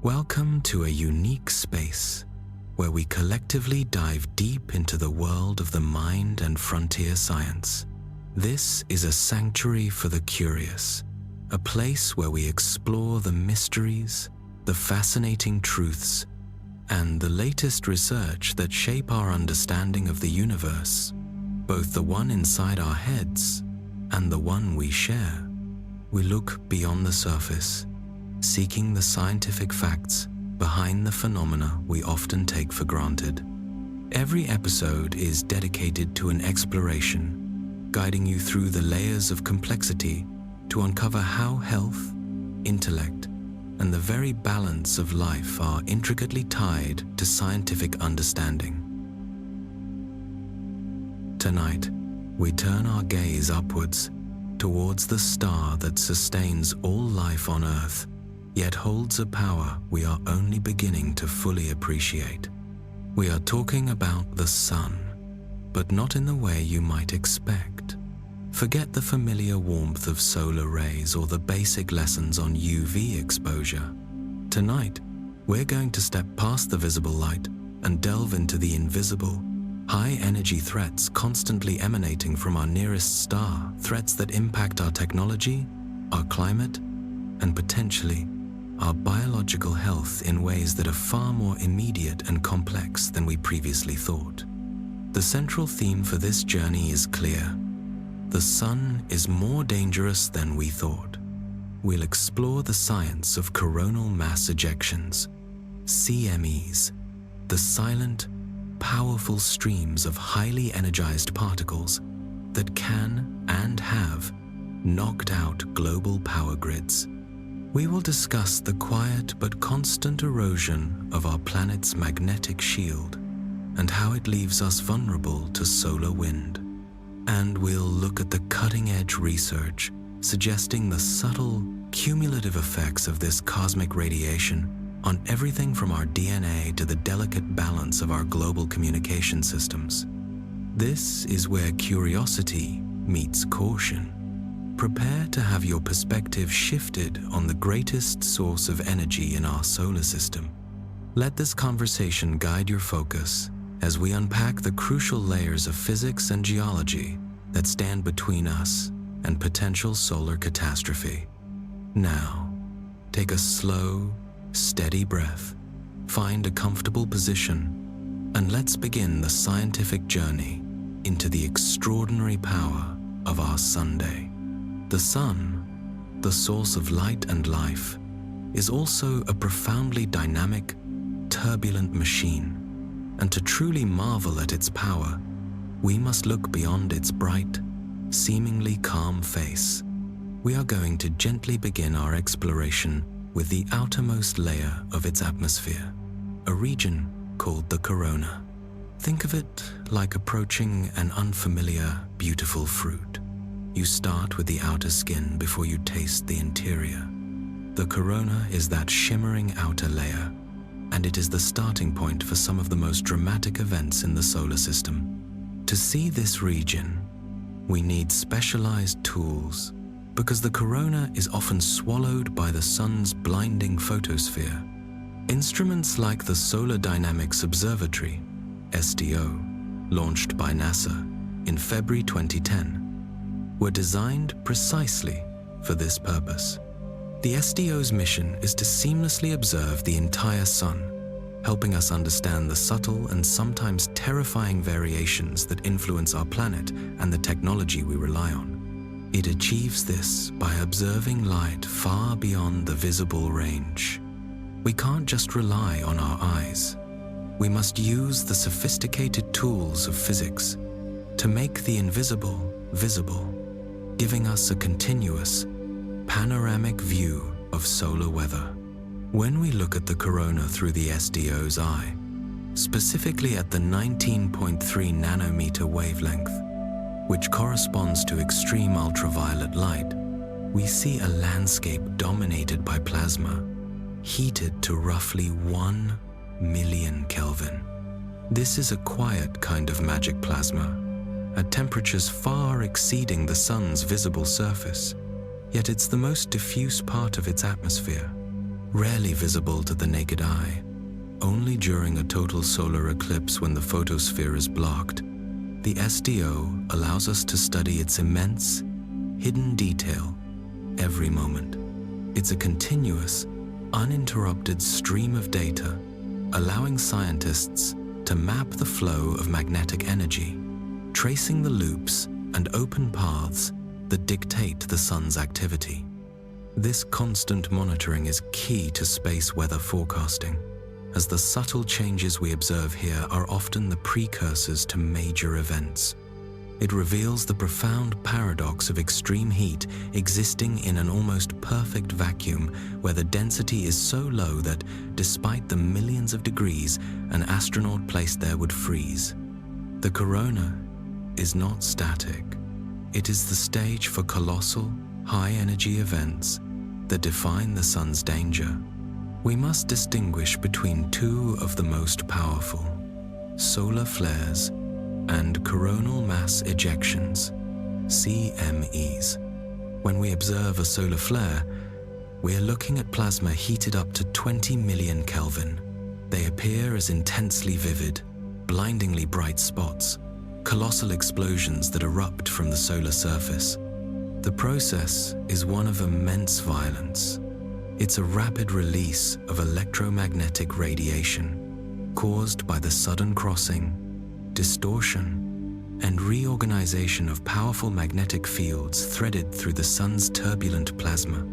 Welcome to a unique space where we collectively dive deep into the world of the mind and frontier science. This is a sanctuary for the curious, a place where we explore the mysteries, the fascinating truths, and the latest research that shape our understanding of the universe, both the one inside our heads and the one we share. We look beyond the surface, seeking the scientific facts behind the phenomena we often take for granted. Every episode is dedicated to an exploration, guiding you through the layers of complexity to uncover how health, intellect, and the very balance of life are intricately tied to scientific understanding. Tonight, we turn our gaze upwards towards the star that sustains all life on Earth, yet holds a power we are only beginning to fully appreciate. We are talking about the sun, but not in the way you might expect. Forget the familiar warmth of solar rays or the basic lessons on UV exposure. Tonight, we're going to step past the visible light and delve into the invisible, high-energy threats constantly emanating from our nearest star, threats that impact our technology, our climate, and potentially our biological health in ways that are far more immediate and complex than we previously thought. The central theme for this journey is clear. The sun is more dangerous than we thought. We'll explore the science of coronal mass ejections, CMEs, the silent, powerful streams of highly energized particles that can and have knocked out global power grids. We will discuss the quiet but constant erosion of our planet's magnetic shield and how it leaves us vulnerable to solar wind. And we'll look at the cutting-edge research suggesting the subtle, cumulative effects of this cosmic radiation on everything from our DNA to the delicate balance of our global communication systems. This is where curiosity meets caution. Prepare to have your perspective shifted on the greatest source of energy in our solar system. Let this conversation guide your focus as we unpack the crucial layers of physics and geology that stand between us and potential solar catastrophe. Now, take a slow, steady breath, find a comfortable position, and let's begin the scientific journey into the extraordinary power of our Sunday. The sun, the source of light and life, is also a profoundly dynamic, turbulent machine. And to truly marvel at its power, we must look beyond its bright, seemingly calm face. We are going to gently begin our exploration with the outermost layer of its atmosphere, a region called the corona. Think of it like approaching an unfamiliar, beautiful fruit. You start with the outer skin before you taste the interior. The corona is that shimmering outer layer, and it is the starting point for some of the most dramatic events in the solar system. To see this region, we need specialized tools, because the corona is often swallowed by the sun's blinding photosphere. Instruments like the Solar Dynamics Observatory, SDO, launched by NASA in February 2010, were designed precisely for this purpose. The SDO's mission is to seamlessly observe the entire sun, helping us understand the subtle and sometimes terrifying variations that influence our planet and the technology we rely on. It achieves this by observing light far beyond the visible range. We can't just rely on our eyes. We must use the sophisticated tools of physics to make the invisible visible, giving us a continuous, panoramic view of solar weather. When we look at the corona through the SDO's eye, specifically at the 19.3 nanometer wavelength, which corresponds to extreme ultraviolet light, we see a landscape dominated by plasma, heated to roughly 1 million Kelvin. This is a quiet kind of magic plasma, at temperatures far exceeding the sun's visible surface, yet it's the most diffuse part of its atmosphere. rarely visible to the naked eye. Only during a total solar eclipse, when the photosphere is blocked, the SDO allows us to study its immense, hidden detail every moment. It's a continuous, uninterrupted stream of data, allowing scientists to map the flow of magnetic energy, tracing the loops and open paths that dictate the sun's activity. This constant monitoring is key to space weather forecasting, as the subtle changes we observe here are often the precursors to major events. It reveals the profound paradox of extreme heat existing in an almost perfect vacuum where the density is so low that, despite the millions of degrees an astronaut placed there would freeze. The corona is not static. It is the stage for colossal, high-energy events that define the sun's danger. We must distinguish between two of the most powerful: solar flares and coronal mass ejections, CMEs. When we observe a solar flare, we are looking at plasma heated up to 20 million Kelvin. They appear as intensely vivid, blindingly bright spots, colossal explosions that erupt from the solar surface. The process is one of immense violence. It's a rapid release of electromagnetic radiation caused by the sudden crossing, distortion, and reorganization of powerful magnetic fields threaded through the sun's turbulent plasma.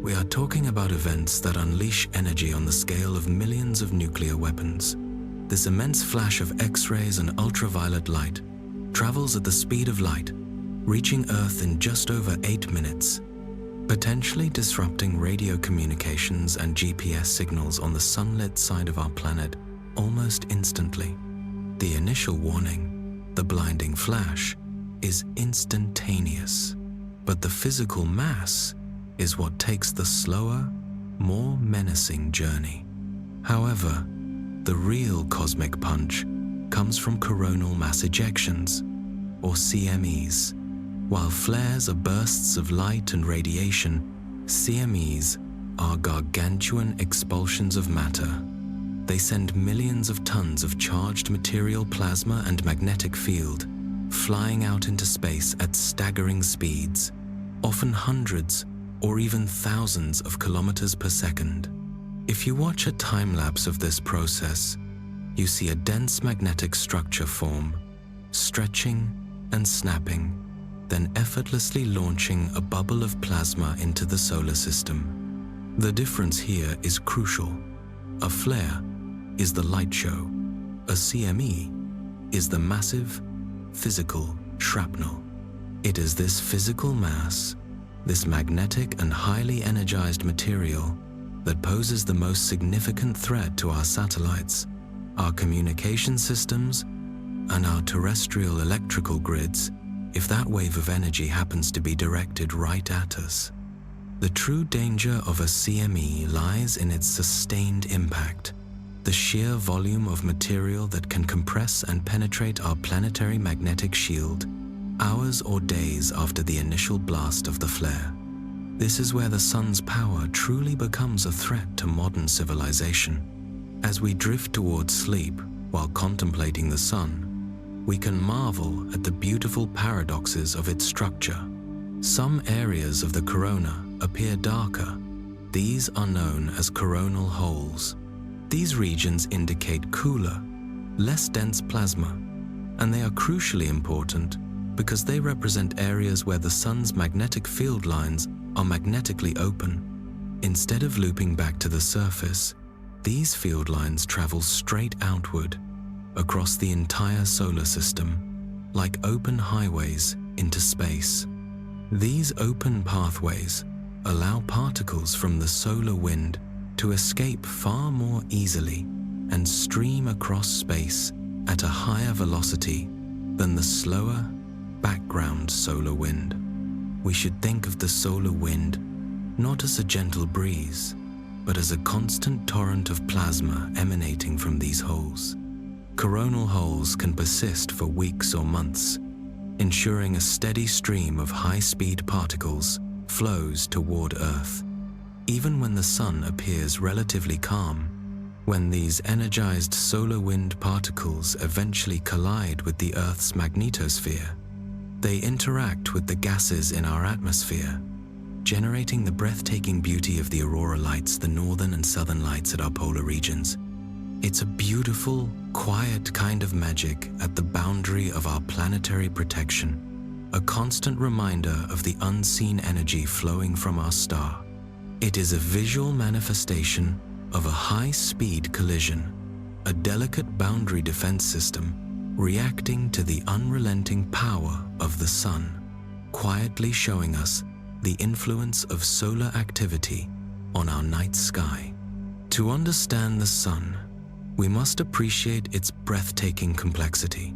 We are talking about events that unleash energy on the scale of millions of nuclear weapons. This immense flash of X-rays and ultraviolet light travels at the speed of light, reaching Earth in just over 8 minutes, potentially disrupting radio communications and GPS signals on the sunlit side of our planet almost instantly. The initial warning, the blinding flash, is instantaneous, but the physical mass is what takes the slower, more menacing journey. However, the real cosmic punch comes from coronal mass ejections, or CMEs. While flares are bursts of light and radiation, CMEs are gargantuan expulsions of matter. They send millions of tons of charged material, plasma, and magnetic field flying out into space at staggering speeds, often hundreds or even thousands of kilometers per second. If you watch a time-lapse of this process, you see a dense magnetic structure form, stretching and snapping, then effortlessly launching a bubble of plasma into the solar system. The difference here is crucial. A flare is the light show. A CME is the massive, physical shrapnel. It is this physical mass, this magnetic and highly energized material, that poses the most significant threat to our satellites, our communication systems, and our terrestrial electrical grids if that wave of energy happens to be directed right at us. The true danger of a CME lies in its sustained impact, the sheer volume of material that can compress and penetrate our planetary magnetic shield hours or days after the initial blast of the flare. This is where the sun's power truly becomes a threat to modern civilization. As we drift towards sleep while contemplating the sun, we can marvel at the beautiful paradoxes of its structure. Some areas of the corona appear darker. These are known as coronal holes. These regions indicate cooler, less dense plasma, and they are crucially important because they represent areas where the sun's magnetic field lines are magnetically open. Instead of looping back to the surface, these field lines travel straight outward, across the entire solar system, like open highways into space. These open pathways allow particles from the solar wind to escape far more easily and stream across space at a higher velocity than the slower, background solar wind. We should think of the solar wind not as a gentle breeze, but as a constant torrent of plasma emanating from these holes. Coronal holes can persist for weeks or months, ensuring a steady stream of high-speed particles flows toward Earth. even when the sun appears relatively calm. When these energized solar wind particles eventually collide with the Earth's magnetosphere, they interact with the gases in our atmosphere, generating the breathtaking beauty of the aurora lights, the northern and southern lights at our polar regions. It's a beautiful, quiet kind of magic at the boundary of our planetary protection, a constant reminder of the unseen energy flowing from our star. It is a visual manifestation of a high-speed collision, a delicate boundary defense system reacting to the unrelenting power of the sun, quietly showing us the influence of solar activity on our night sky. To understand the sun, we must appreciate its breathtaking complexity.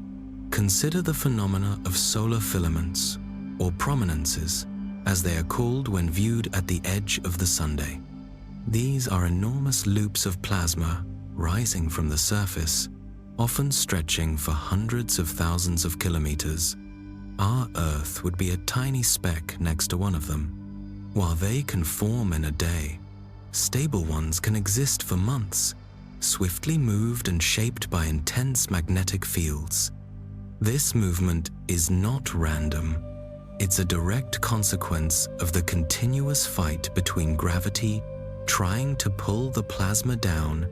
Consider the phenomena of solar filaments, or prominences, as they are called when viewed at the edge of the sunday. These are enormous loops of plasma rising from the surface, often stretching for hundreds of thousands of kilometers. Our Earth would be a tiny speck next to one of them. While they can form in a day, stable ones can exist for months, swiftly moved and shaped by intense magnetic fields. This movement is not random. It's a direct consequence of the continuous fight between gravity trying to pull the plasma down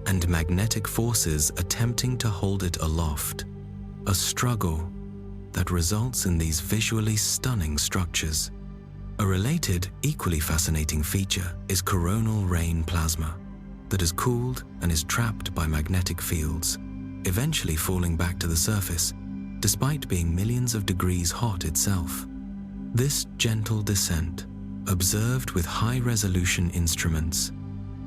and magnetic forces attempting to hold it aloft. A struggle that results in these visually stunning structures. A related, equally fascinating feature is coronal rain plasma that is cooled and is trapped by magnetic fields, eventually falling back to the surface, despite being millions of degrees hot itself. This gentle descent, observed with high-resolution instruments,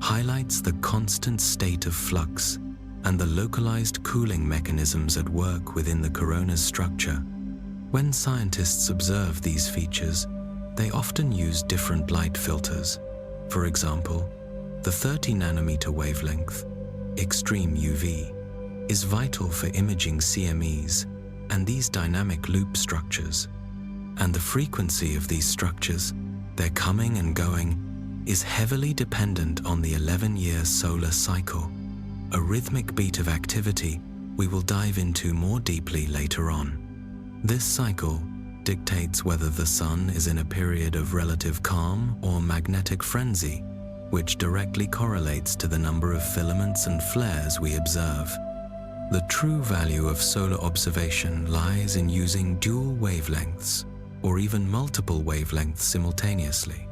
highlights the constant state of flux and the localized cooling mechanisms at work within the corona's structure. When scientists observe these features, they often use different light filters. For example, the 30-nanometer wavelength, extreme UV, is vital for imaging CMEs and these dynamic loop structures. And the frequency of these structures, their coming and going, is heavily dependent on the 11-year solar cycle, a rhythmic beat of activity we will dive into more deeply later on. This cycle dictates whether the sun is in a period of relative calm or magnetic frenzy, which directly correlates to the number of filaments and flares we observe. The true value of solar observation lies in using dual wavelengths, or even multiple wavelengths simultaneously.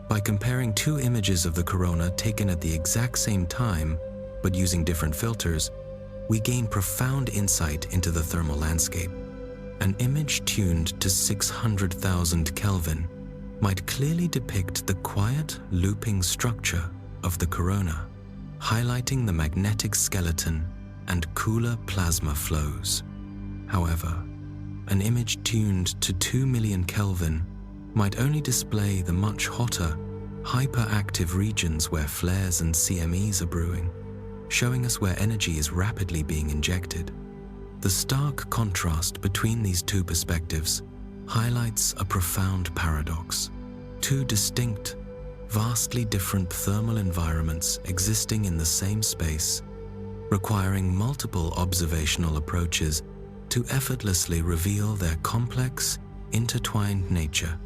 By comparing two images of the corona taken at the exact same time, but using different filters, we gain profound insight into the thermal landscape. An image tuned to 600,000 Kelvin might clearly depict the quiet, looping structure of the corona, highlighting the magnetic skeleton and cooler plasma flows. However, an image tuned to 2 million Kelvin might only display the much hotter, hyperactive regions where flares and CMEs are brewing, showing us where energy is rapidly being injected. The stark contrast between these two perspectives highlights a profound paradox. Two distinct, vastly different thermal environments existing in the same space, requiring multiple observational approaches to effortlessly reveal their complex, intertwined nature.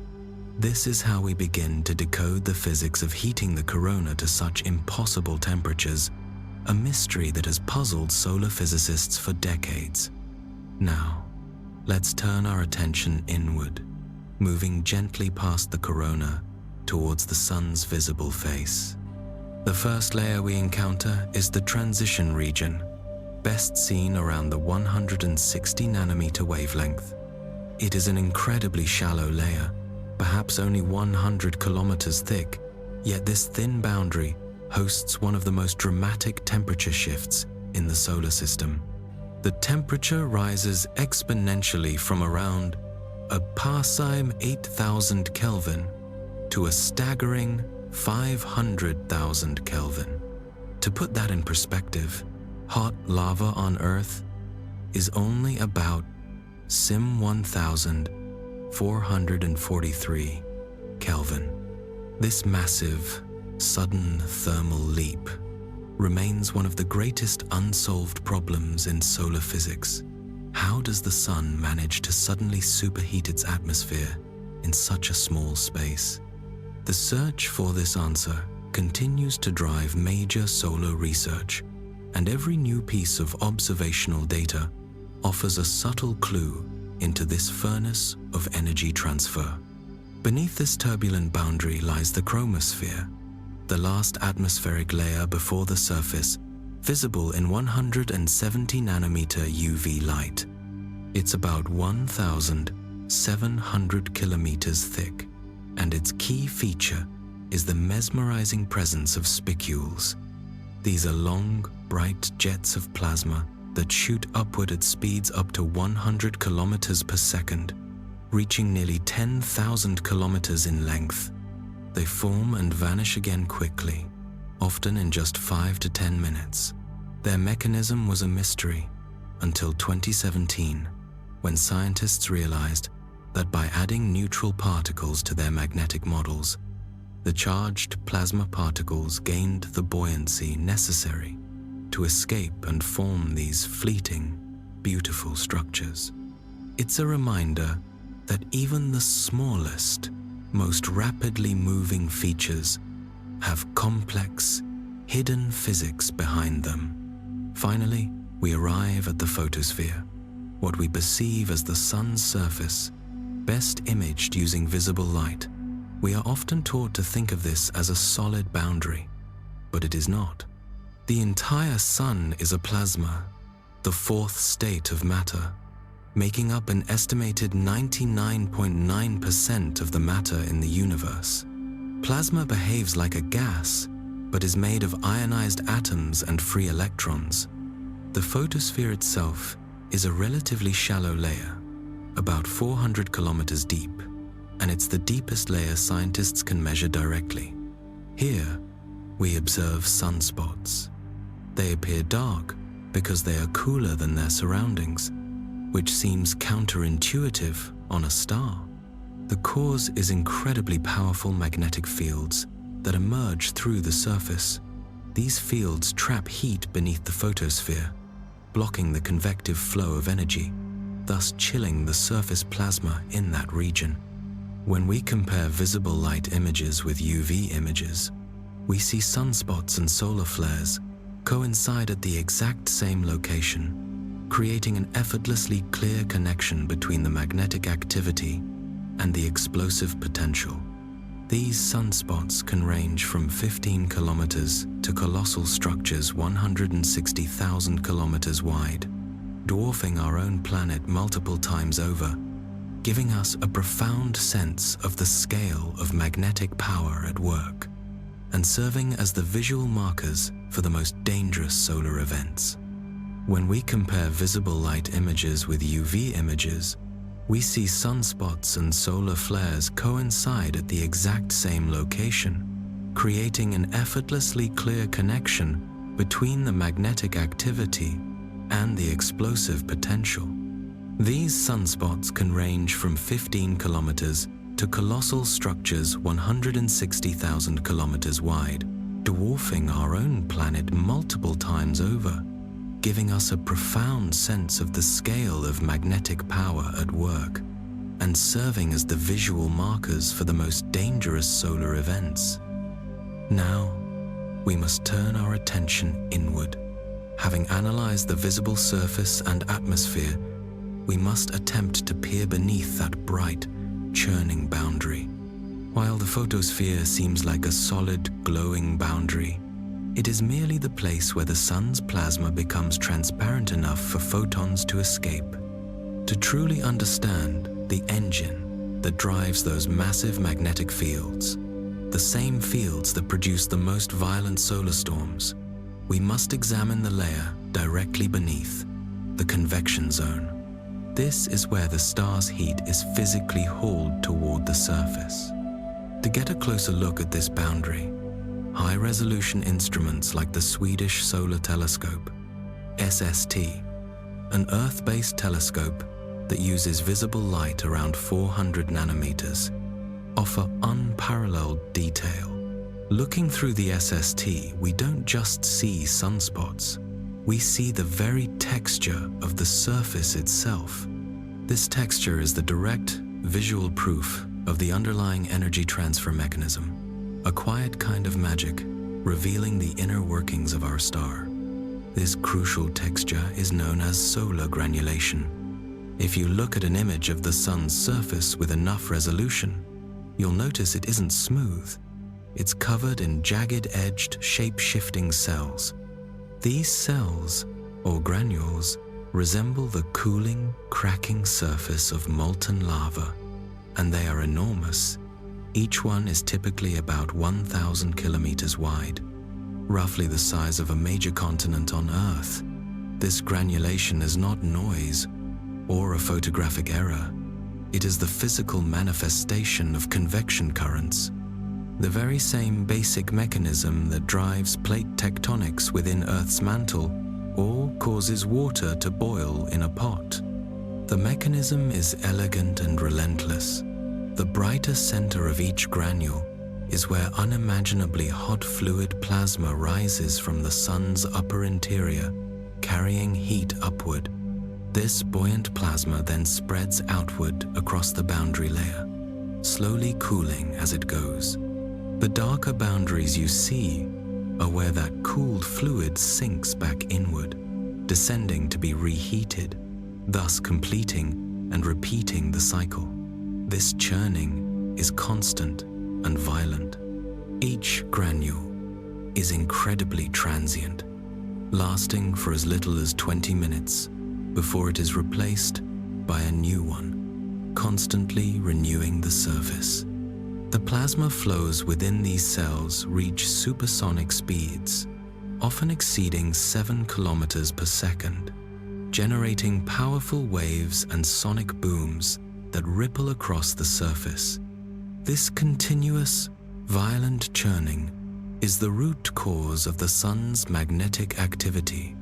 This is how we begin to decode the physics of heating the corona to such impossible temperatures, a mystery that has puzzled solar physicists for decades. Now, let's turn our attention inward, moving gently past the corona towards the sun's visible face. The first layer we encounter is the transition region, best seen around the 160 nanometer wavelength. It is an incredibly shallow layer, perhaps only 100 kilometers thick, yet this thin boundary hosts one of the most dramatic temperature shifts in the solar system. The temperature rises exponentially from around a parsime 8,000 Kelvin to a staggering 500,000 Kelvin. To put that in perspective, hot lava on Earth is only about Sim 1443 Kelvin. This massive, sudden thermal leap, remains one of the greatest unsolved problems in solar physics. How does the sun manage to suddenly superheat its atmosphere in such a small space? The search for this answer continues to drive major solar research, and every new piece of observational data offers a subtle clue into this furnace of energy transfer. Beneath this turbulent boundary lies the chromosphere, the last atmospheric layer before the surface, visible in 170 nanometer UV light. It's about 1,700 kilometers thick, and its key feature is the mesmerizing presence of spicules. These are long, bright jets of plasma that shoot upward at speeds up to 100 kilometers per second, reaching nearly 10,000 kilometers in length. They form and vanish again quickly, often in just 5 to 10 minutes. Their mechanism was a mystery until 2017, when scientists realized that by adding neutral particles to their magnetic models, the charged plasma particles gained the buoyancy necessary to escape and form these fleeting, beautiful structures. It's a reminder that even the smallest, most rapidly moving features have complex, hidden physics behind them. Finally, we arrive at the photosphere, what we perceive as the sun's surface, best imaged using visible light. We are often taught to think of this as a solid boundary, but it is not. The entire sun is a plasma, the fourth state of matter, making up an estimated 99.9% of the matter in the universe. Plasma behaves like a gas, but is made of ionized atoms and free electrons. The photosphere itself is a relatively shallow layer, about 400 kilometers deep, and it's the deepest layer scientists can measure directly. Here, we observe sunspots. They appear dark because they are cooler than their surroundings, which seems counterintuitive on a star. The cause is incredibly powerful magnetic fields that emerge through the surface. These fields trap heat beneath the photosphere, blocking the convective flow of energy, thus chilling the surface plasma in that region. When we compare visible light images with UV images, we see sunspots and solar flares coincide at the exact same location, creating an effortlessly clear connection between the magnetic activity and the explosive potential. These sunspots can range from 15 kilometers to colossal structures 160,000 kilometers wide, dwarfing our own planet multiple times over, giving us a profound sense of the scale of magnetic power at work, and serving as the visual markers for the most dangerous solar events. When we compare visible light images with UV images, we see sunspots and solar flares coincide at the exact same location, creating an effortlessly clear connection between the magnetic activity and the explosive potential. These sunspots can range from 15 kilometers to colossal structures 160,000 kilometers wide, dwarfing our own planet multiple times over, giving us a profound sense of the scale of magnetic power at work, and serving as the visual markers for the most dangerous solar events. Now, we must turn our attention inward. Having analyzed the visible surface and atmosphere, we must attempt to peer beneath that bright, churning boundary. While the photosphere seems like a solid, glowing boundary, it is merely the place where the sun's plasma becomes transparent enough for photons to escape. To truly understand the engine that drives those massive magnetic fields, the same fields that produce the most violent solar storms, we must examine the layer directly beneath, the convection zone. This is where the star's heat is physically hauled toward the surface. To get a closer look at this boundary, high-resolution instruments like the Swedish Solar Telescope, SST, an Earth-based telescope that uses visible light around 400 nanometers, offer unparalleled detail. Looking through the SST, we don't just see sunspots. We see the very texture of the surface itself. This texture is the direct, visual proof of the underlying energy transfer mechanism, a quiet kind of magic revealing the inner workings of our star. This crucial texture is known as solar granulation. If you look at an image of the sun's surface with enough resolution, you'll notice it isn't smooth. It's covered in jagged-edged, shape-shifting cells. These cells, or granules, resemble the cooling, cracking surface of molten lava, and they are enormous. Each one is typically about 1,000 kilometers wide, roughly the size of a major continent on Earth. This granulation is not noise or a photographic error. It is the physical manifestation of convection currents, the very same basic mechanism that drives plate tectonics within Earth's mantle or causes water to boil in a pot. The mechanism is elegant and relentless. The brighter center of each granule is where unimaginably hot fluid plasma rises from the sun's upper interior, carrying heat upward. This buoyant plasma then spreads outward across the boundary layer, slowly cooling as it goes. The darker boundaries you see are where that cooled fluid sinks back inward, descending to be reheated, thus completing and repeating the cycle. This churning is constant and violent. Each granule is incredibly transient, lasting for as little as 20 minutes before it is replaced by a new one, constantly renewing the surface. The plasma flows within these cells reach supersonic speeds, often exceeding 7 kilometers per second, generating powerful waves and sonic booms that ripple across the surface. This continuous, violent churning is the root cause of the sun's magnetic activity,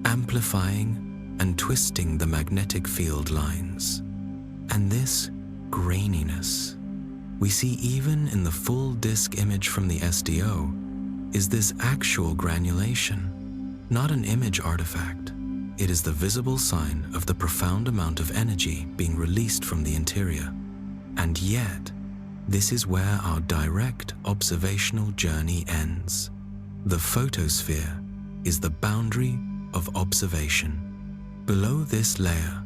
amplifying and twisting the magnetic field lines. And this graininess we see even in the full disk image from the SDO is this actual granulation, not an image artifact. It is the visible sign of the profound amount of energy being released from the interior. And yet, this is where our direct observational journey ends. The photosphere is the boundary of observation. Below this layer,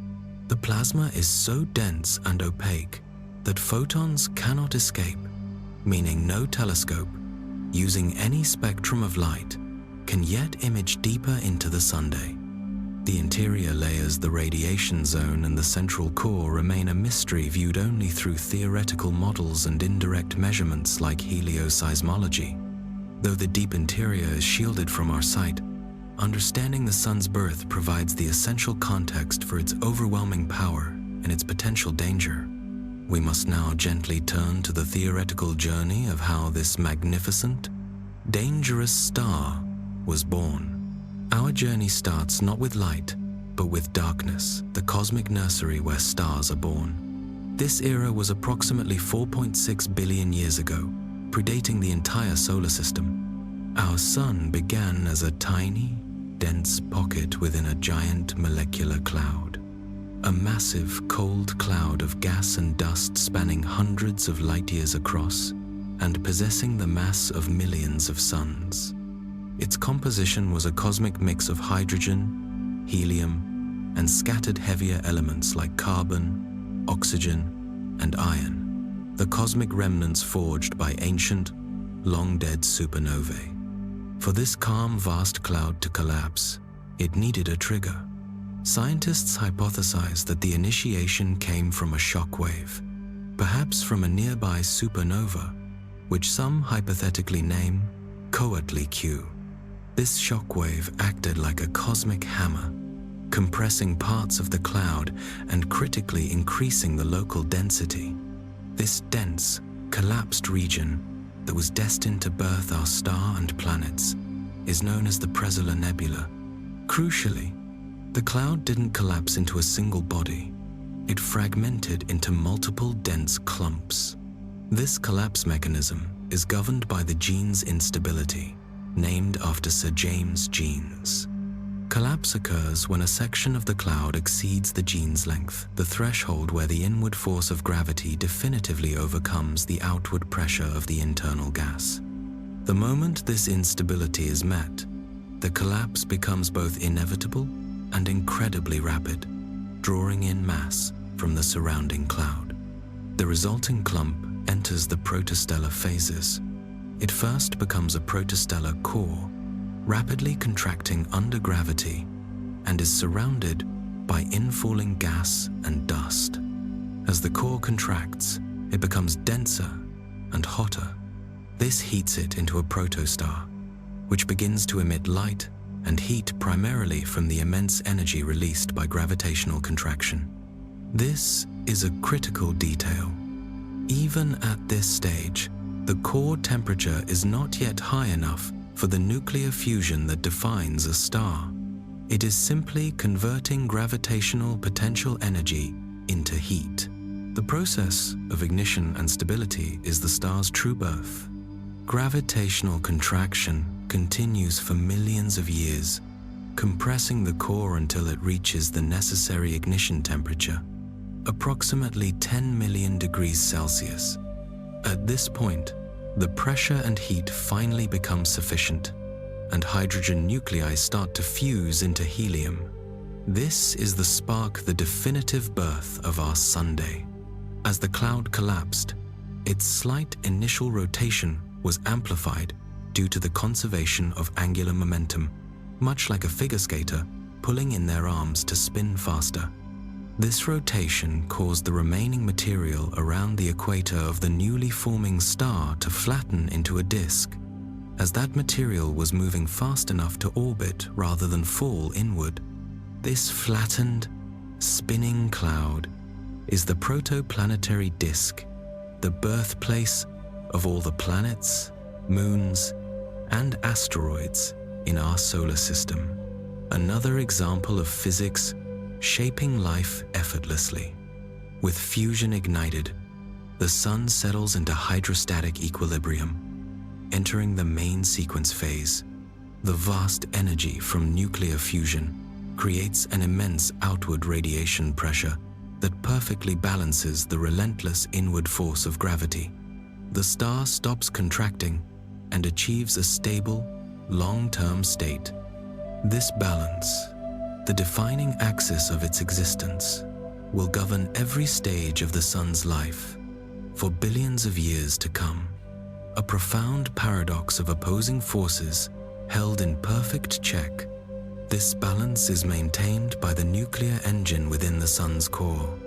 the plasma is so dense and opaque that photons cannot escape, meaning no telescope, using any spectrum of light, can yet image deeper into the sunday. The interior layers, the radiation zone, and the central core remain a mystery viewed only through theoretical models and indirect measurements like helioseismology. Though the deep interior is shielded from our sight, understanding the sun's birth provides the essential context for its overwhelming power and its potential danger. We must now gently turn to the theoretical journey of how this magnificent, dangerous star was born. Our journey starts not with light, but with darkness, the cosmic nursery where stars are born. This era was approximately 4.6 billion years ago, predating the entire solar system. Our sun began as a tiny, dense pocket within a giant molecular cloud. A massive, cold cloud of gas and dust spanning hundreds of light years across and possessing the mass of millions of suns. Its composition was a cosmic mix of hydrogen, helium, and scattered heavier elements like carbon, oxygen, and iron, the cosmic remnants forged by ancient, long-dead supernovae. For this calm, vast cloud to collapse, it needed a trigger. Scientists hypothesize that the initiation came from a shockwave, perhaps from a nearby supernova, which some hypothetically name Coatly Q. This shockwave acted like a cosmic hammer, compressing parts of the cloud and critically increasing the local density. This dense, collapsed region that was destined to birth our star and planets is known as the Presolar Nebula. Crucially, the cloud didn't collapse into a single body. It fragmented into multiple dense clumps. This collapse mechanism is governed by the gene's instability, named after Sir James Jeans. Collapse occurs when a section of the cloud exceeds the gene's length, the threshold where the inward force of gravity definitively overcomes the outward pressure of the internal gas. The moment this instability is met, the collapse becomes both inevitable and incredibly rapid, drawing in mass from the surrounding cloud. The resulting clump enters the protostellar phases. It first becomes a protostellar core, rapidly contracting under gravity, and is surrounded by infalling gas and dust. As the core contracts, it becomes denser and hotter. This heats it into a protostar, which begins to emit light and heat primarily from the immense energy released by gravitational contraction. This is a critical detail. Even at this stage, the core temperature is not yet high enough for the nuclear fusion that defines a star. It is simply converting gravitational potential energy into heat. The process of ignition and stability is the star's true birth. Gravitational contraction continues for millions of years, compressing the core until it reaches the necessary ignition temperature, approximately 10 million degrees Celsius. At this point, the pressure and heat finally become sufficient, and hydrogen nuclei start to fuse into helium. This is the spark, the definitive birth of our Sunday. As the cloud collapsed, its slight initial rotation was amplified due to the conservation of angular momentum, much like a figure skater pulling in their arms to spin faster. This rotation caused the remaining material around the equator of the newly forming star to flatten into a disk, as that material was moving fast enough to orbit rather than fall inward. This flattened, spinning cloud is the protoplanetary disk, the birthplace of all the planets, moons, and asteroids in our solar system. Another example of physics shaping life effortlessly. With fusion ignited, the sun settles into hydrostatic equilibrium, entering the main sequence phase. The vast energy from nuclear fusion creates an immense outward radiation pressure that perfectly balances the relentless inward force of gravity. The star stops contracting and achieves a stable, long-term state. This balance, the defining axis of its existence, will govern every stage of the sun's life for billions of years to come. A profound paradox of opposing forces held in perfect check. This balance is maintained by the nuclear engine within the sun's core,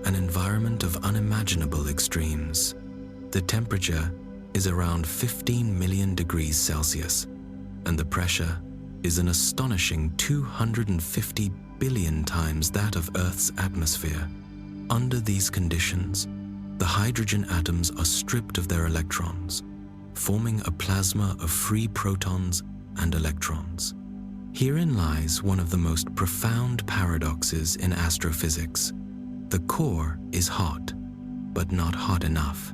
an environment of unimaginable extremes. The temperature is around 15 million degrees Celsius, and the pressure is an astonishing 250 billion times that of Earth's atmosphere. Under these conditions, the hydrogen atoms are stripped of their electrons, forming a plasma of free protons and electrons. Herein lies one of the most profound paradoxes in astrophysics. The core is hot, but not hot enough.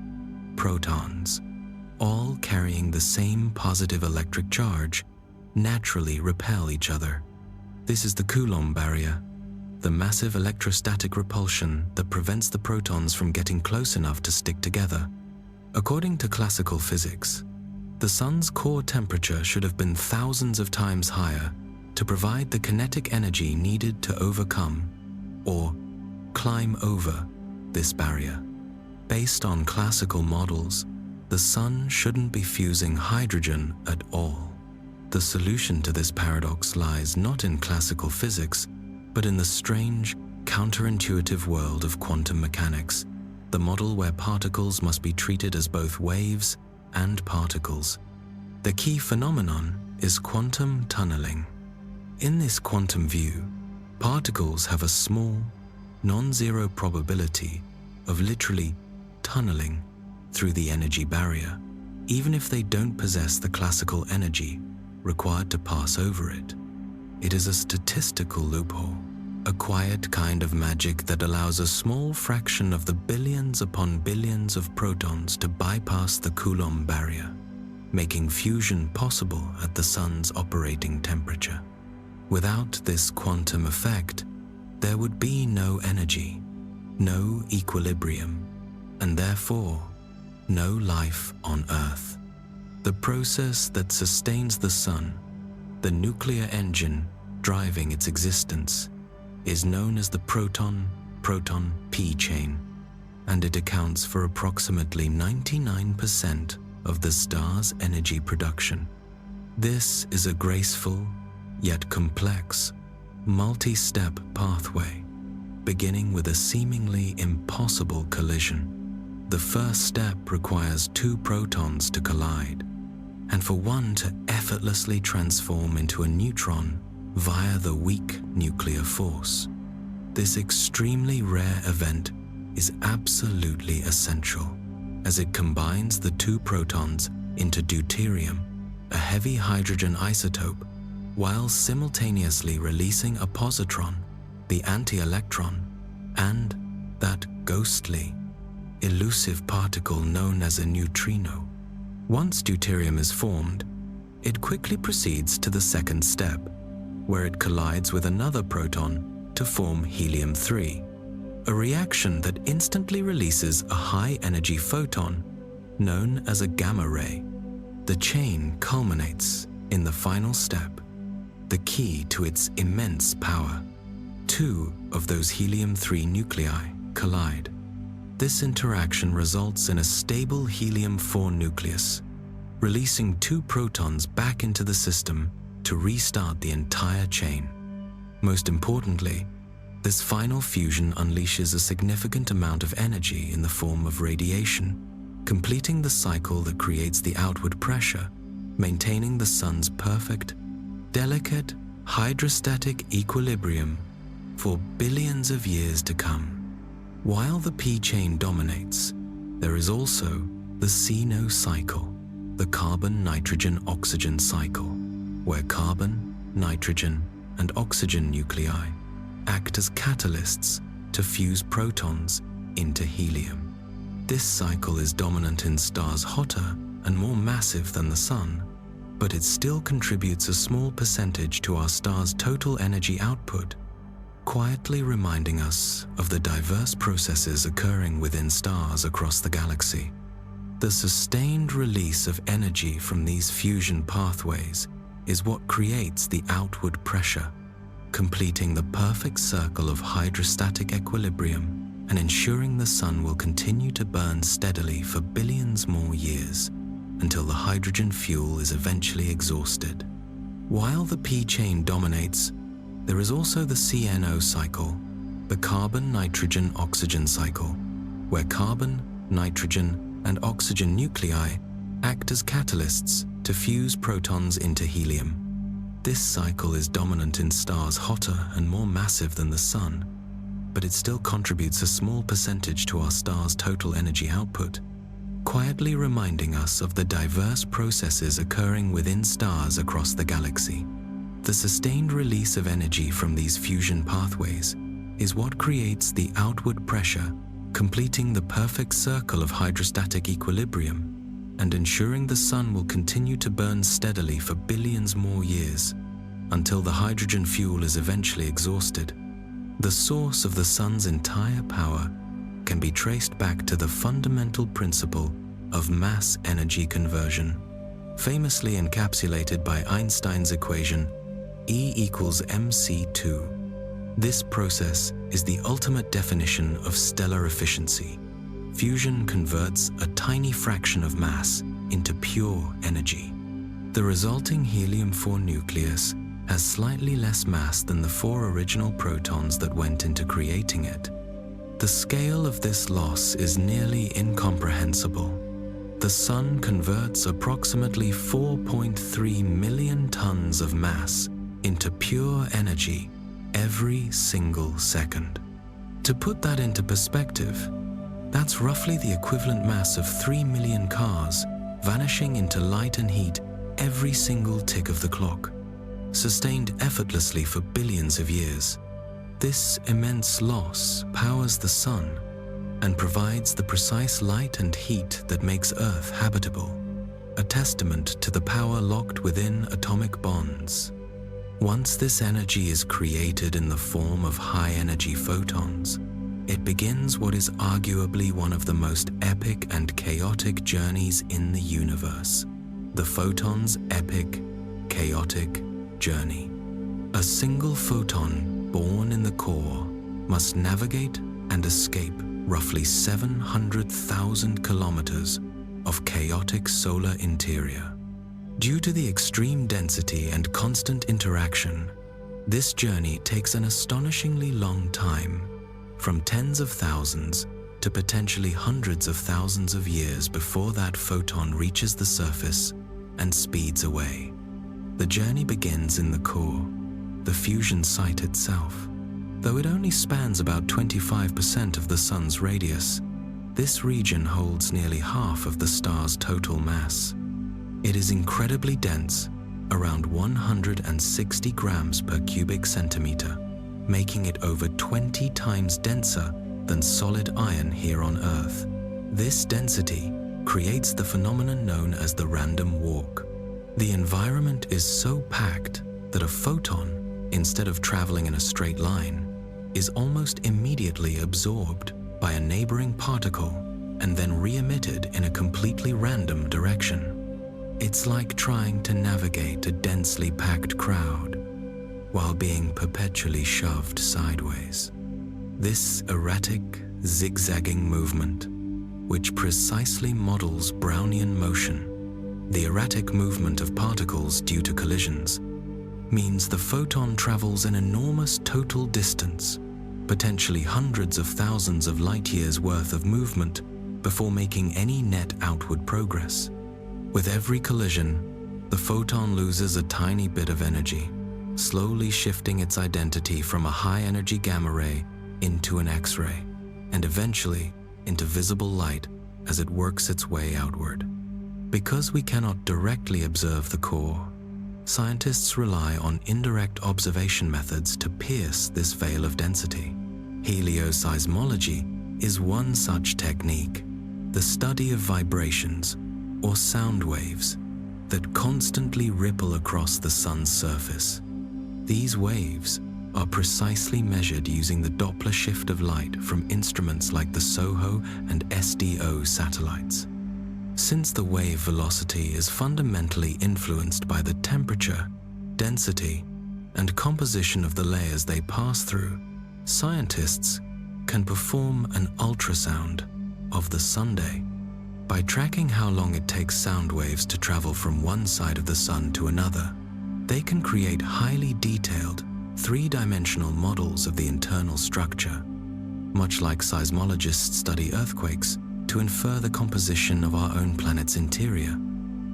Protons, all carrying the same positive electric charge, naturally repel each other. This is the Coulomb barrier, the massive electrostatic repulsion that prevents the protons from getting close enough to stick together. According to classical physics, the sun's core temperature should have been thousands of times higher to provide the kinetic energy needed to overcome, or climb over, this barrier. Based on classical models, the sun shouldn't be fusing hydrogen at all. The solution to this paradox lies not in classical physics, but in the strange, counterintuitive world of quantum mechanics, the model where particles must be treated as both waves and particles. The key phenomenon is quantum tunneling. In this quantum view, particles have a small, non-zero probability of literally tunneling through the energy barrier, even if they don't possess the classical energy required to pass over it. It is a statistical loophole. a quiet kind of magic that allows a small fraction of the billions upon billions of protons to bypass the Coulomb barrier, making fusion possible at the sun's operating temperature. Without this quantum effect, there would be no energy, no equilibrium, and therefore no life on Earth. The process that sustains the sun, the nuclear engine driving its existence, is known as the proton-proton P chain, and it accounts for approximately 99% of the star's energy production. This is a graceful, yet complex, multi-step pathway, beginning with a seemingly impossible collision. The first step requires two protons to collide, and for one to effortlessly transform into a neutron via the weak nuclear force. This extremely rare event is absolutely essential, as it combines the two protons into deuterium, a heavy hydrogen isotope, while simultaneously releasing a positron, the anti-electron, and that ghostly, elusive particle known as a neutrino. Once deuterium is formed, it quickly proceeds to the second step, where it collides with another proton to form helium-3, a reaction that instantly releases a high-energy photon known as a gamma ray. The chain culminates in the final step, the key to its immense power. Two of those helium-3 nuclei collide. This interaction results in a stable helium-4 nucleus, releasing two protons back into the system to restart the entire chain. Most importantly, this final fusion unleashes a significant amount of energy in the form of radiation, completing the cycle that creates the outward pressure, maintaining the sun's perfect, delicate, hydrostatic equilibrium for billions of years to come. While the P chain dominates, there is also the C-No cycle, the carbon-nitrogen-oxygen cycle, where carbon, nitrogen, and oxygen nuclei act as catalysts to fuse protons into helium. This cycle is dominant in stars hotter and more massive than the Sun, but it still contributes a small percentage to our star's total energy output, quietly reminding us of the diverse processes occurring within stars across the galaxy. The sustained release of energy from these fusion pathways is what creates the outward pressure, completing the perfect circle of hydrostatic equilibrium and ensuring the sun will continue to burn steadily for billions more years until the hydrogen fuel is eventually exhausted. While the P chain dominates, there is also the CNO cycle, the carbon-nitrogen-oxygen cycle, where carbon, nitrogen, and oxygen nuclei act as catalysts to fuse protons into helium. This cycle is dominant in stars hotter and more massive than the Sun, but it still contributes a small percentage to our star's total energy output, quietly reminding us of the diverse processes occurring within stars across the galaxy. The sustained release of energy from these fusion pathways is what creates the outward pressure, completing the perfect circle of hydrostatic equilibrium and ensuring the sun will continue to burn steadily for billions more years until the hydrogen fuel is eventually exhausted. The source of the sun's entire power can be traced back to the fundamental principle of mass-energy conversion, famously encapsulated by Einstein's equation E equals mc2. This process is the ultimate definition of stellar efficiency. Fusion converts a tiny fraction of mass into pure energy. The resulting helium-4 nucleus has slightly less mass than the 4 original protons that went into creating it. The scale of this loss is nearly incomprehensible. The Sun converts approximately 4.3 million tons of mass into pure energy every single second. To put that into perspective, that's roughly the equivalent mass of 3 million cars vanishing into light and heat every single tick of the clock, sustained effortlessly for billions of years. This immense loss powers the sun and provides the precise light and heat that makes Earth habitable, a testament to the power locked within atomic bonds. Once this energy is created in the form of high-energy photons, it begins what is arguably one of the most epic and chaotic journeys in the universe: the photon's epic, chaotic journey. A single photon born in the core must navigate and escape roughly 700,000 kilometers of chaotic solar interior. Due to the extreme density and constant interaction, this journey takes an astonishingly long time, from tens of thousands to potentially hundreds of thousands of years before that photon reaches the surface and speeds away. The journey begins in the core, the fusion site itself. Though it only spans about 25% of the Sun's radius, this region holds nearly half of the star's total mass. It is incredibly dense, around 160 grams per cubic centimeter, making it over 20 times denser than solid iron here on Earth. This density creates the phenomenon known as the random walk. The environment is so packed that a photon, instead of traveling in a straight line, is almost immediately absorbed by a neighboring particle and then re-emitted in a completely random direction. It's like trying to navigate a densely packed crowd while being perpetually shoved sideways. This erratic, zigzagging movement, which precisely models Brownian motion, the erratic movement of particles due to collisions, means the photon travels an enormous total distance, potentially hundreds of thousands of light-years worth of movement before making any net outward progress. With every collision, the photon loses a tiny bit of energy, slowly shifting its identity from a high-energy gamma ray into an X-ray, and eventually into visible light as it works its way outward. Because we cannot directly observe the core, scientists rely on indirect observation methods to pierce this veil of density. Helioseismology is one such technique, the study of vibrations, or sound waves, that constantly ripple across the Sun's surface. These waves are precisely measured using the Doppler shift of light from instruments like the SOHO and SDO satellites. Since the wave velocity is fundamentally influenced by the temperature, density, and composition of the layers they pass through, scientists can perform an ultrasound of the Sunday. By tracking how long it takes sound waves to travel from one side of the Sun to another, they can create highly detailed, three-dimensional models of the internal structure, much like seismologists study earthquakes to infer the composition of our own planet's interior.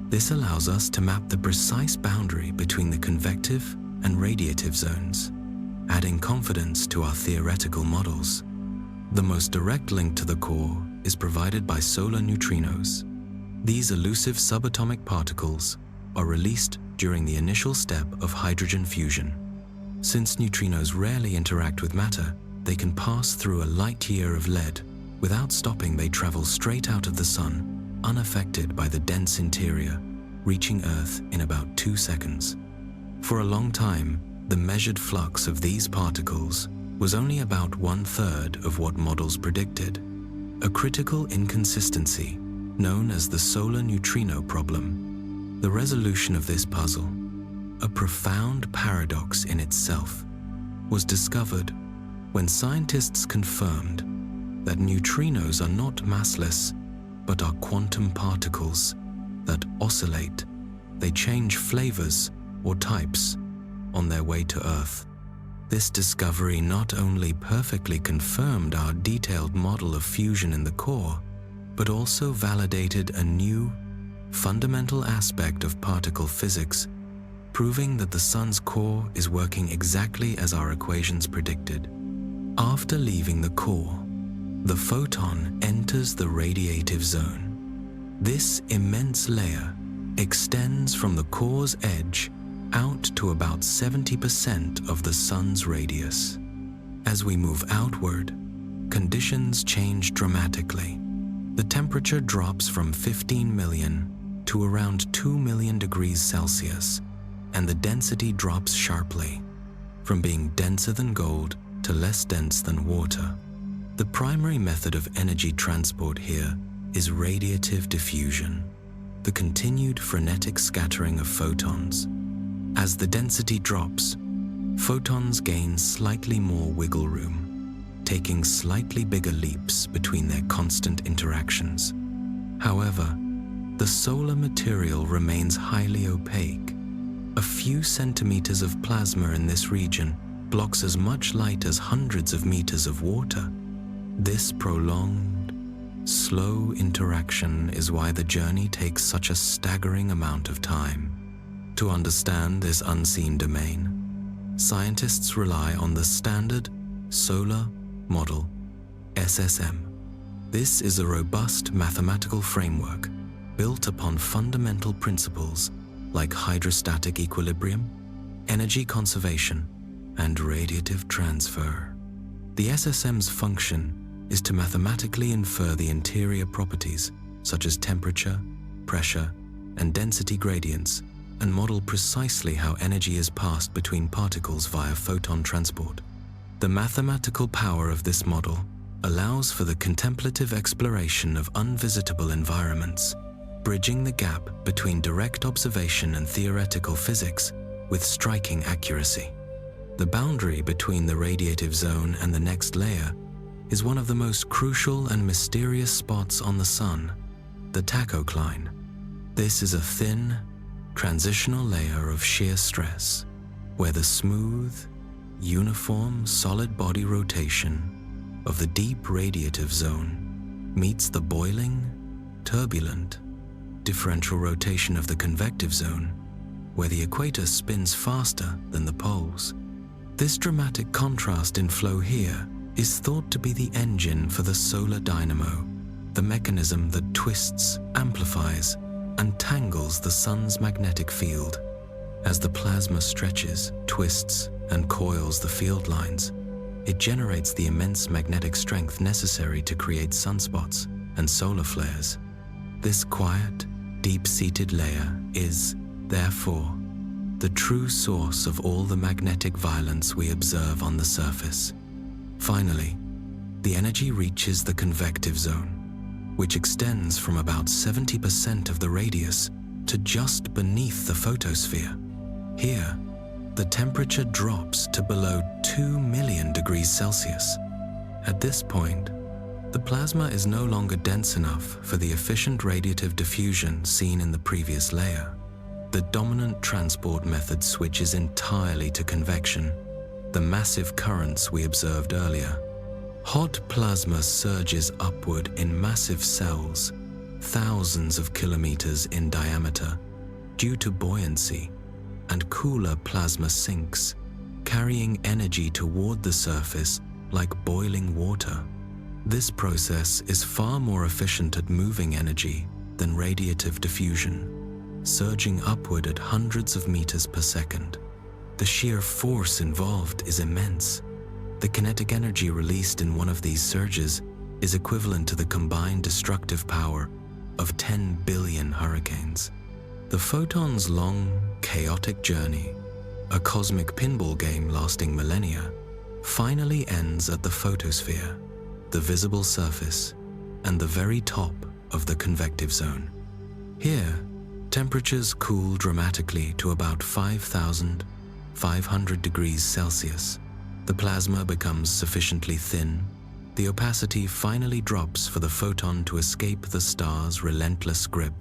This allows us to map the precise boundary between the convective and radiative zones, adding confidence to our theoretical models. The most direct link to the core is provided by solar neutrinos. These elusive subatomic particles are released during the initial step of hydrogen fusion. Since neutrinos rarely interact with matter, they can pass through a light year of lead. Without stopping, they travel straight out of the Sun, unaffected by the dense interior, reaching Earth in about 2 seconds. For a long time, the measured flux of these particles was only about 1/3 of what models predicted, a critical inconsistency known as the solar neutrino problem. The resolution of this puzzle, a profound paradox in itself, was discovered when scientists confirmed that neutrinos are not massless, but are quantum particles that oscillate. They change flavors or types on their way to Earth. This discovery not only perfectly confirmed our detailed model of fusion in the core, but also validated a new, fundamental aspect of particle physics, proving that the Sun's core is working exactly as our equations predicted. After leaving the core, the photon enters the radiative zone. This immense layer extends from the core's edge out to about 70% of the Sun's radius. As we move outward, conditions change dramatically. The temperature drops from 15 million to around 2 million degrees Celsius, and the density drops sharply, from being denser than gold to less dense than water. The primary method of energy transport here is radiative diffusion, the continued frenetic scattering of photons. As the density drops, photons gain slightly more wiggle room, taking slightly bigger leaps between their constant interactions. However, the solar material remains highly opaque. A few centimeters of plasma in this region blocks as much light as hundreds of meters of water. This prolonged, slow interaction is why the journey takes such a staggering amount of time. To understand this unseen domain, scientists rely on the Standard Solar Model, SSM. This is a robust mathematical framework built upon fundamental principles like hydrostatic equilibrium, energy conservation, and radiative transfer. The SSM's function is to mathematically infer the interior properties such as temperature, pressure, and density gradients, and model precisely how energy is passed between particles via photon transport. The mathematical power of this model allows for the contemplative exploration of unvisitable environments, bridging the gap between direct observation and theoretical physics with striking accuracy. The boundary between the radiative zone and the next layer is one of the most crucial and mysterious spots on the Sun, the tachocline. This is a thin, transitional layer of shear stress, where the smooth, uniform solid body rotation of the deep radiative zone meets the boiling, turbulent, differential rotation of the convective zone, where the equator spins faster than the poles. This dramatic contrast in flow here is thought to be the engine for the solar dynamo, the mechanism that twists, amplifies, and tangles the Sun's magnetic field. As the plasma stretches, twists, and coils the field lines, it generates the immense magnetic strength necessary to create sunspots and solar flares. This quiet, deep-seated layer is, therefore, the true source of all the magnetic violence we observe on the surface. Finally, the energy reaches the convective zone, which extends from about 70% of the radius to just beneath the photosphere. Here, the temperature drops to below 2 million degrees Celsius. At this point, the plasma is no longer dense enough for the efficient radiative diffusion seen in the previous layer. The dominant transport method switches entirely to convection, the massive currents we observed earlier. Hot plasma surges upward in massive cells, thousands of kilometers in diameter, due to buoyancy, and cooler plasma sinks, carrying energy toward the surface like boiling water. This process is far more efficient at moving energy than radiative diffusion, surging upward at hundreds of meters per second. The sheer force involved is immense. The kinetic energy released in one of these surges is equivalent to the combined destructive power of 10 billion hurricanes. The photon's long, chaotic journey, a cosmic pinball game lasting millennia, finally ends at the photosphere, the visible surface, and the very top of the convective zone. Here, temperatures cool dramatically to about 5,500 degrees Celsius. The plasma becomes sufficiently thin, the opacity finally drops for the photon to escape the star's relentless grip.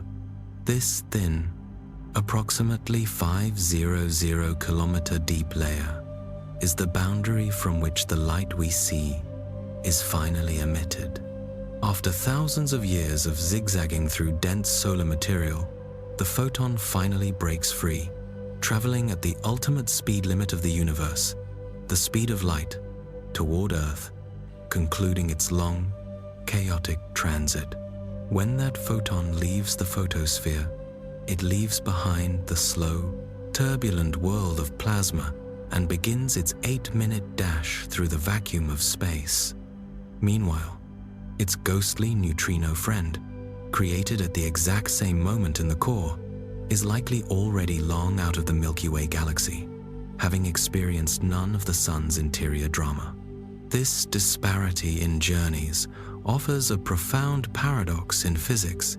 This thin, approximately 500 kilometer deep layer is the boundary from which the light we see is finally emitted. After thousands of years of zigzagging through dense solar material, the photon finally breaks free, traveling at the ultimate speed limit of the universe, the speed of light, toward Earth, concluding its long, chaotic transit. When that photon leaves the photosphere, it leaves behind the slow, turbulent world of plasma and begins its 8-minute dash through the vacuum of space. Meanwhile, its ghostly neutrino friend, created at the exact same moment in the core, is likely already long out of the Milky Way galaxy, having experienced none of the Sun's interior drama. This disparity in journeys offers a profound paradox in physics.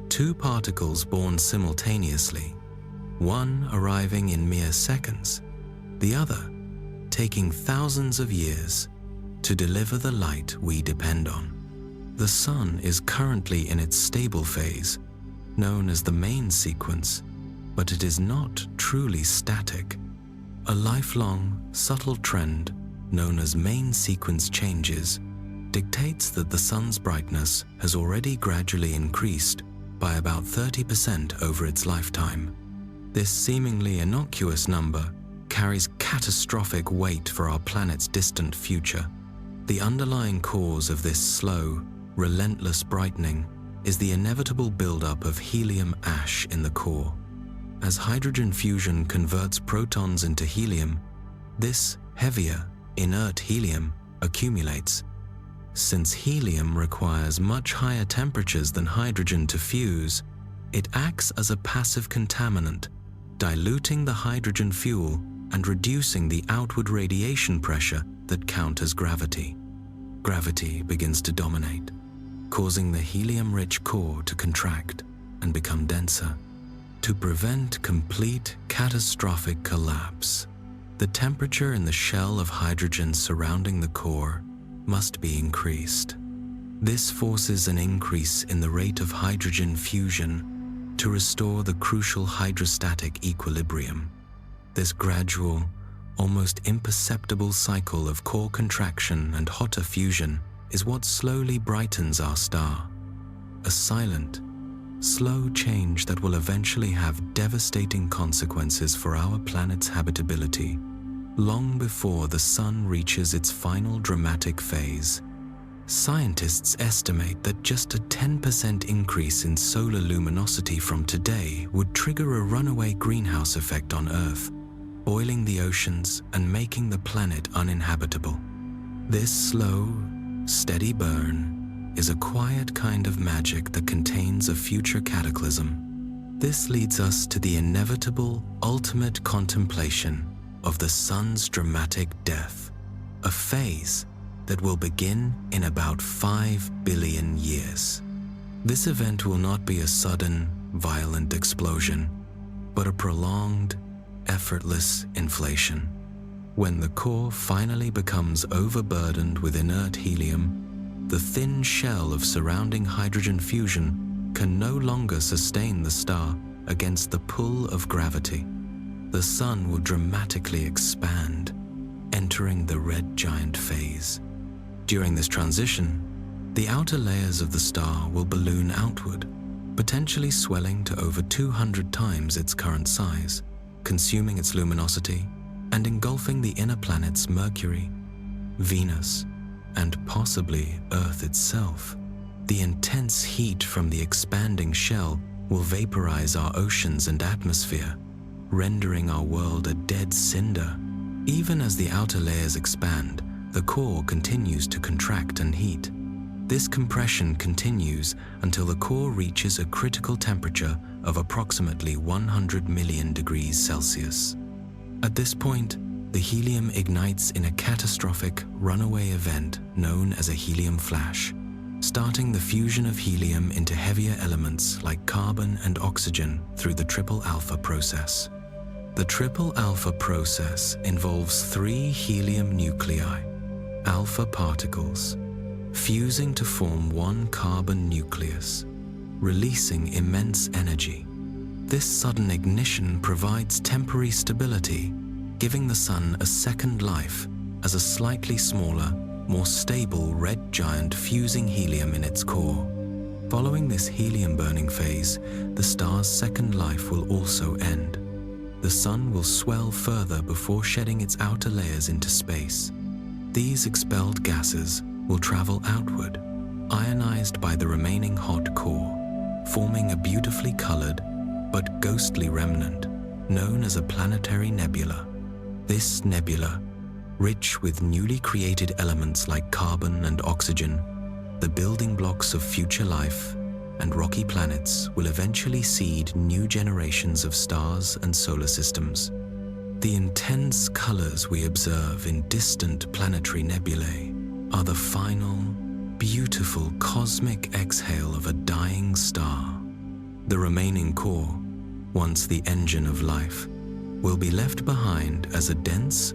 Two particles born simultaneously, one arriving in mere seconds, the other taking thousands of years to deliver the light we depend on. The Sun is currently in its stable phase, known as the main sequence, but it is not truly static. A lifelong, subtle trend known as main sequence changes dictates that the Sun's brightness has already gradually increased by about 30% over its lifetime. This seemingly innocuous number carries catastrophic weight for our planet's distant future. The underlying cause of this slow, relentless brightening is the inevitable buildup of helium ash in the core. As hydrogen fusion converts protons into helium, this heavier, inert helium accumulates. Since helium requires much higher temperatures than hydrogen to fuse, it acts as a passive contaminant, diluting the hydrogen fuel and reducing the outward radiation pressure that counters gravity. Gravity begins to dominate, causing the helium-rich core to contract and become denser. To prevent complete catastrophic collapse, the temperature in the shell of hydrogen surrounding the core must be increased. This forces an increase in the rate of hydrogen fusion to restore the crucial hydrostatic equilibrium. This gradual, almost imperceptible cycle of core contraction and hotter fusion is what slowly brightens our star. A silent, slow change that will eventually have devastating consequences for our planet's habitability, long before the Sun reaches its final dramatic phase. Scientists estimate that just a 10% increase in solar luminosity from today would trigger a runaway greenhouse effect on Earth, boiling the oceans and making the planet uninhabitable. This slow, steady burn is a quiet kind of magic that contains a future cataclysm. This leads us to the inevitable, ultimate contemplation of the Sun's dramatic death, a phase that will begin in about 5 billion years. This event will not be a sudden, violent explosion, but a prolonged, effortless inflation. When the core finally becomes overburdened with inert helium, the thin shell of surrounding hydrogen fusion can no longer sustain the star against the pull of gravity. The Sun will dramatically expand, entering the red giant phase. During this transition, the outer layers of the star will balloon outward, potentially swelling to over 200 times its current size, consuming its luminosity and engulfing the inner planets Mercury, Venus, and possibly Earth itself. The intense heat from the expanding shell will vaporize our oceans and atmosphere, rendering our world a dead cinder. Even as the outer layers expand, the core continues to contract and heat. This compression continues until the core reaches a critical temperature of approximately 100 million degrees Celsius. At this point, the helium ignites in a catastrophic runaway event known as a helium flash, starting the fusion of helium into heavier elements like carbon and oxygen through the triple alpha process. The triple alpha process involves 3 helium nuclei, alpha particles, fusing to form 1 carbon nucleus, releasing immense energy. This sudden ignition provides temporary stability, giving the Sun a second life as a slightly smaller, more stable red giant fusing helium in its core. Following this helium-burning phase, the star's second life will also end. The Sun will swell further before shedding its outer layers into space. These expelled gases will travel outward, ionized by the remaining hot core, forming a beautifully colored but ghostly remnant known as a planetary nebula. This nebula, rich with newly created elements like carbon and oxygen, the building blocks of future life, and rocky planets, will eventually seed new generations of stars and solar systems. The intense colors we observe in distant planetary nebulae are the final, beautiful cosmic exhale of a dying star. The remaining core, once the engine of life, will be left behind as a dense,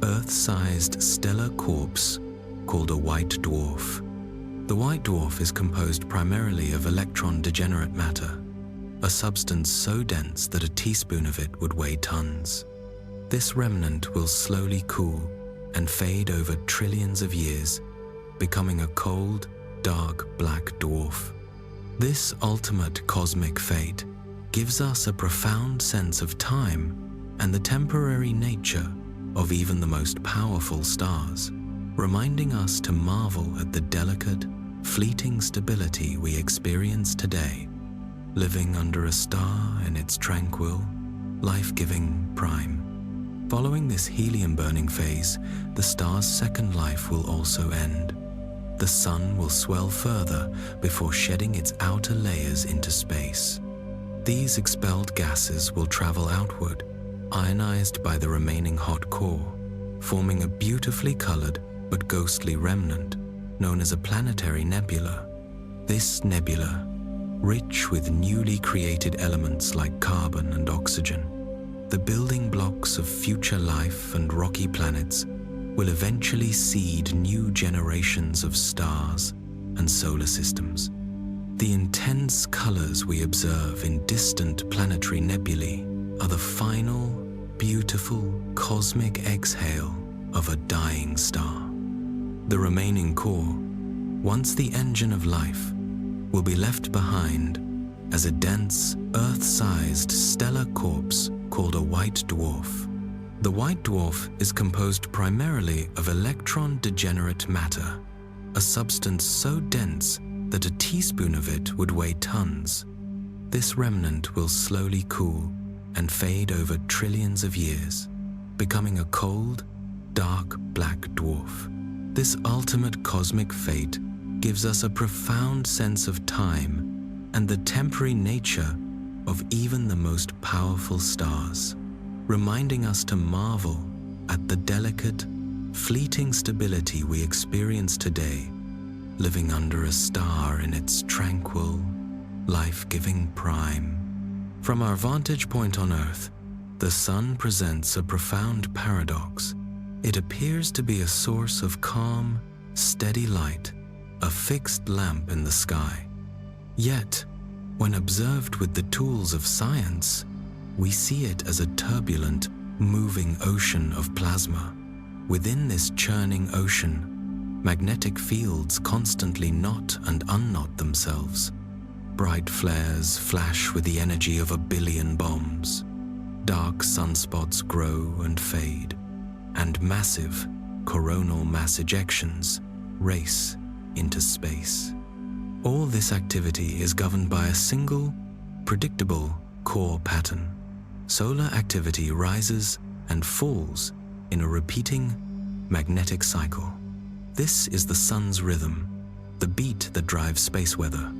Earth-sized stellar corpse called a white dwarf. The white dwarf is composed primarily of electron-degenerate matter, a substance so dense that a teaspoon of it would weigh tons. This remnant will slowly cool and fade over trillions of years, becoming a cold, dark black dwarf. This ultimate cosmic fate gives us a profound sense of time and the temporary nature of even the most powerful stars, reminding us to marvel at the delicate, fleeting stability we experience today, living under a star in its tranquil, life-giving prime. Following this helium-burning phase, the star's second life will also end. The sun will swell further before shedding its outer layers into space. These expelled gases will travel outward, ionized by the remaining hot core, forming a beautifully colored but ghostly remnant known as a planetary nebula. This nebula, rich with newly created elements like carbon and oxygen, the building blocks of future life and rocky planets, will eventually seed new generations of stars and solar systems. The intense colors we observe in distant planetary nebulae are the final, beautiful cosmic exhale of a dying star. The remaining core, once the engine of life, will be left behind as a dense, Earth-sized stellar corpse called a white dwarf. The white dwarf is composed primarily of electron-degenerate matter, a substance so dense that a teaspoon of it would weigh tons. This remnant will slowly cool and fade over trillions of years, becoming a cold, dark black dwarf. This ultimate cosmic fate gives us a profound sense of time and the temporary nature of even the most powerful stars, reminding us to marvel at the delicate, fleeting stability we experience today, living under a star in its tranquil, life-giving prime. From our vantage point on Earth, the sun presents a profound paradox. It appears to be a source of calm, steady light, a fixed lamp in the sky. Yet, when observed with the tools of science, we see it as a turbulent, moving ocean of plasma. Within this churning ocean, magnetic fields constantly knot and unknot themselves. Bright flares flash with the energy of 1 billion bombs. Dark sunspots grow and fade, and massive coronal mass ejections race into space. All this activity is governed by a single, predictable core pattern. Solar activity rises and falls in a repeating magnetic cycle. This is the sun's rhythm, the beat that drives space weather.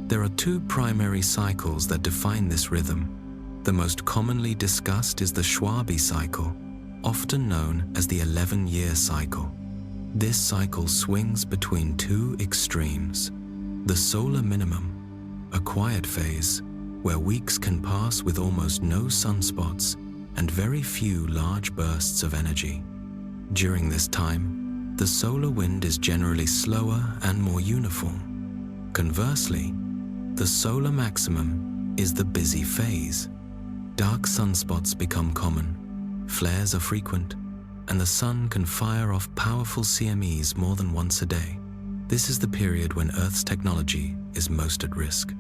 There are 2 primary cycles that define this rhythm. The most commonly discussed is the Schwabe cycle, often known as the 11-year cycle. This cycle swings between 2 extremes: the solar minimum, a quiet phase where weeks can pass with almost no sunspots and very few large bursts of energy. During this time, the solar wind is generally slower and more uniform. Conversely, the solar maximum is the busy phase. Dark sunspots become common, flares are frequent, and the sun can fire off powerful CMEs more than once a day. This is the period when Earth's technology is most at risk.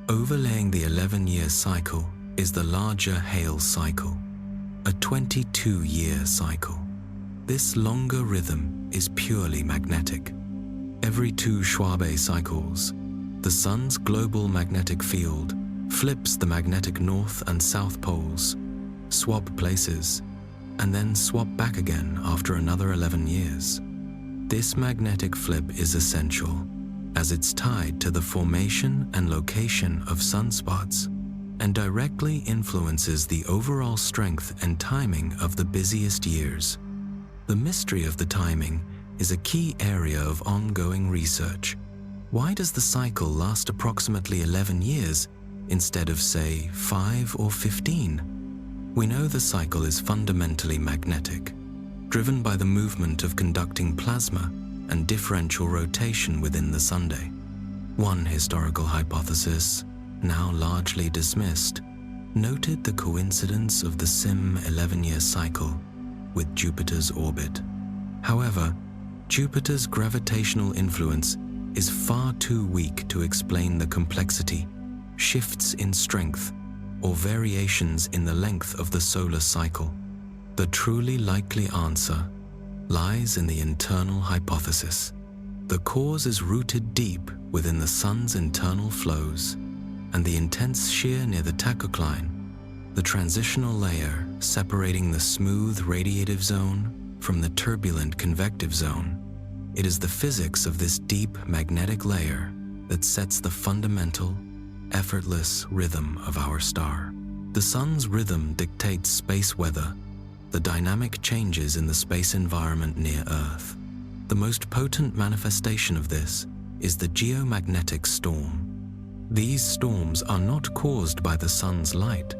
Overlaying the 11-year cycle is the larger Hale cycle, a 22-year cycle. This longer rhythm is purely magnetic. Every 2 Schwabe cycles, the sun's global magnetic field flips the magnetic north and south poles, swap places, and then swap back again after another 11 years. This magnetic flip is essential, as it's tied to the formation and location of sunspots and directly influences the overall strength and timing of the busiest years. The mystery of the timing is a key area of ongoing research. Why does the cycle last approximately 11 years instead of, say, 5 or 15? We know the cycle is fundamentally magnetic, driven by the movement of conducting plasma and differential rotation within the Sunday. One historical hypothesis, now largely dismissed, noted the coincidence of the SIM 11-year cycle with Jupiter's orbit. However, Jupiter's gravitational influence is far too weak to explain the complexity, shifts in strength, or variations in the length of the solar cycle. The truly likely answer lies in the internal hypothesis. The cause is rooted deep within the Sun's internal flows, and the intense shear near the tachocline, the transitional layer separating the smooth radiative zone from the turbulent convective zone. It is the physics of this deep magnetic layer that sets the fundamental, effortless rhythm of our star. The Sun's rhythm dictates space weather, the dynamic changes in the space environment near Earth. The most potent manifestation of this is the geomagnetic storm. These storms are not caused by the Sun's light,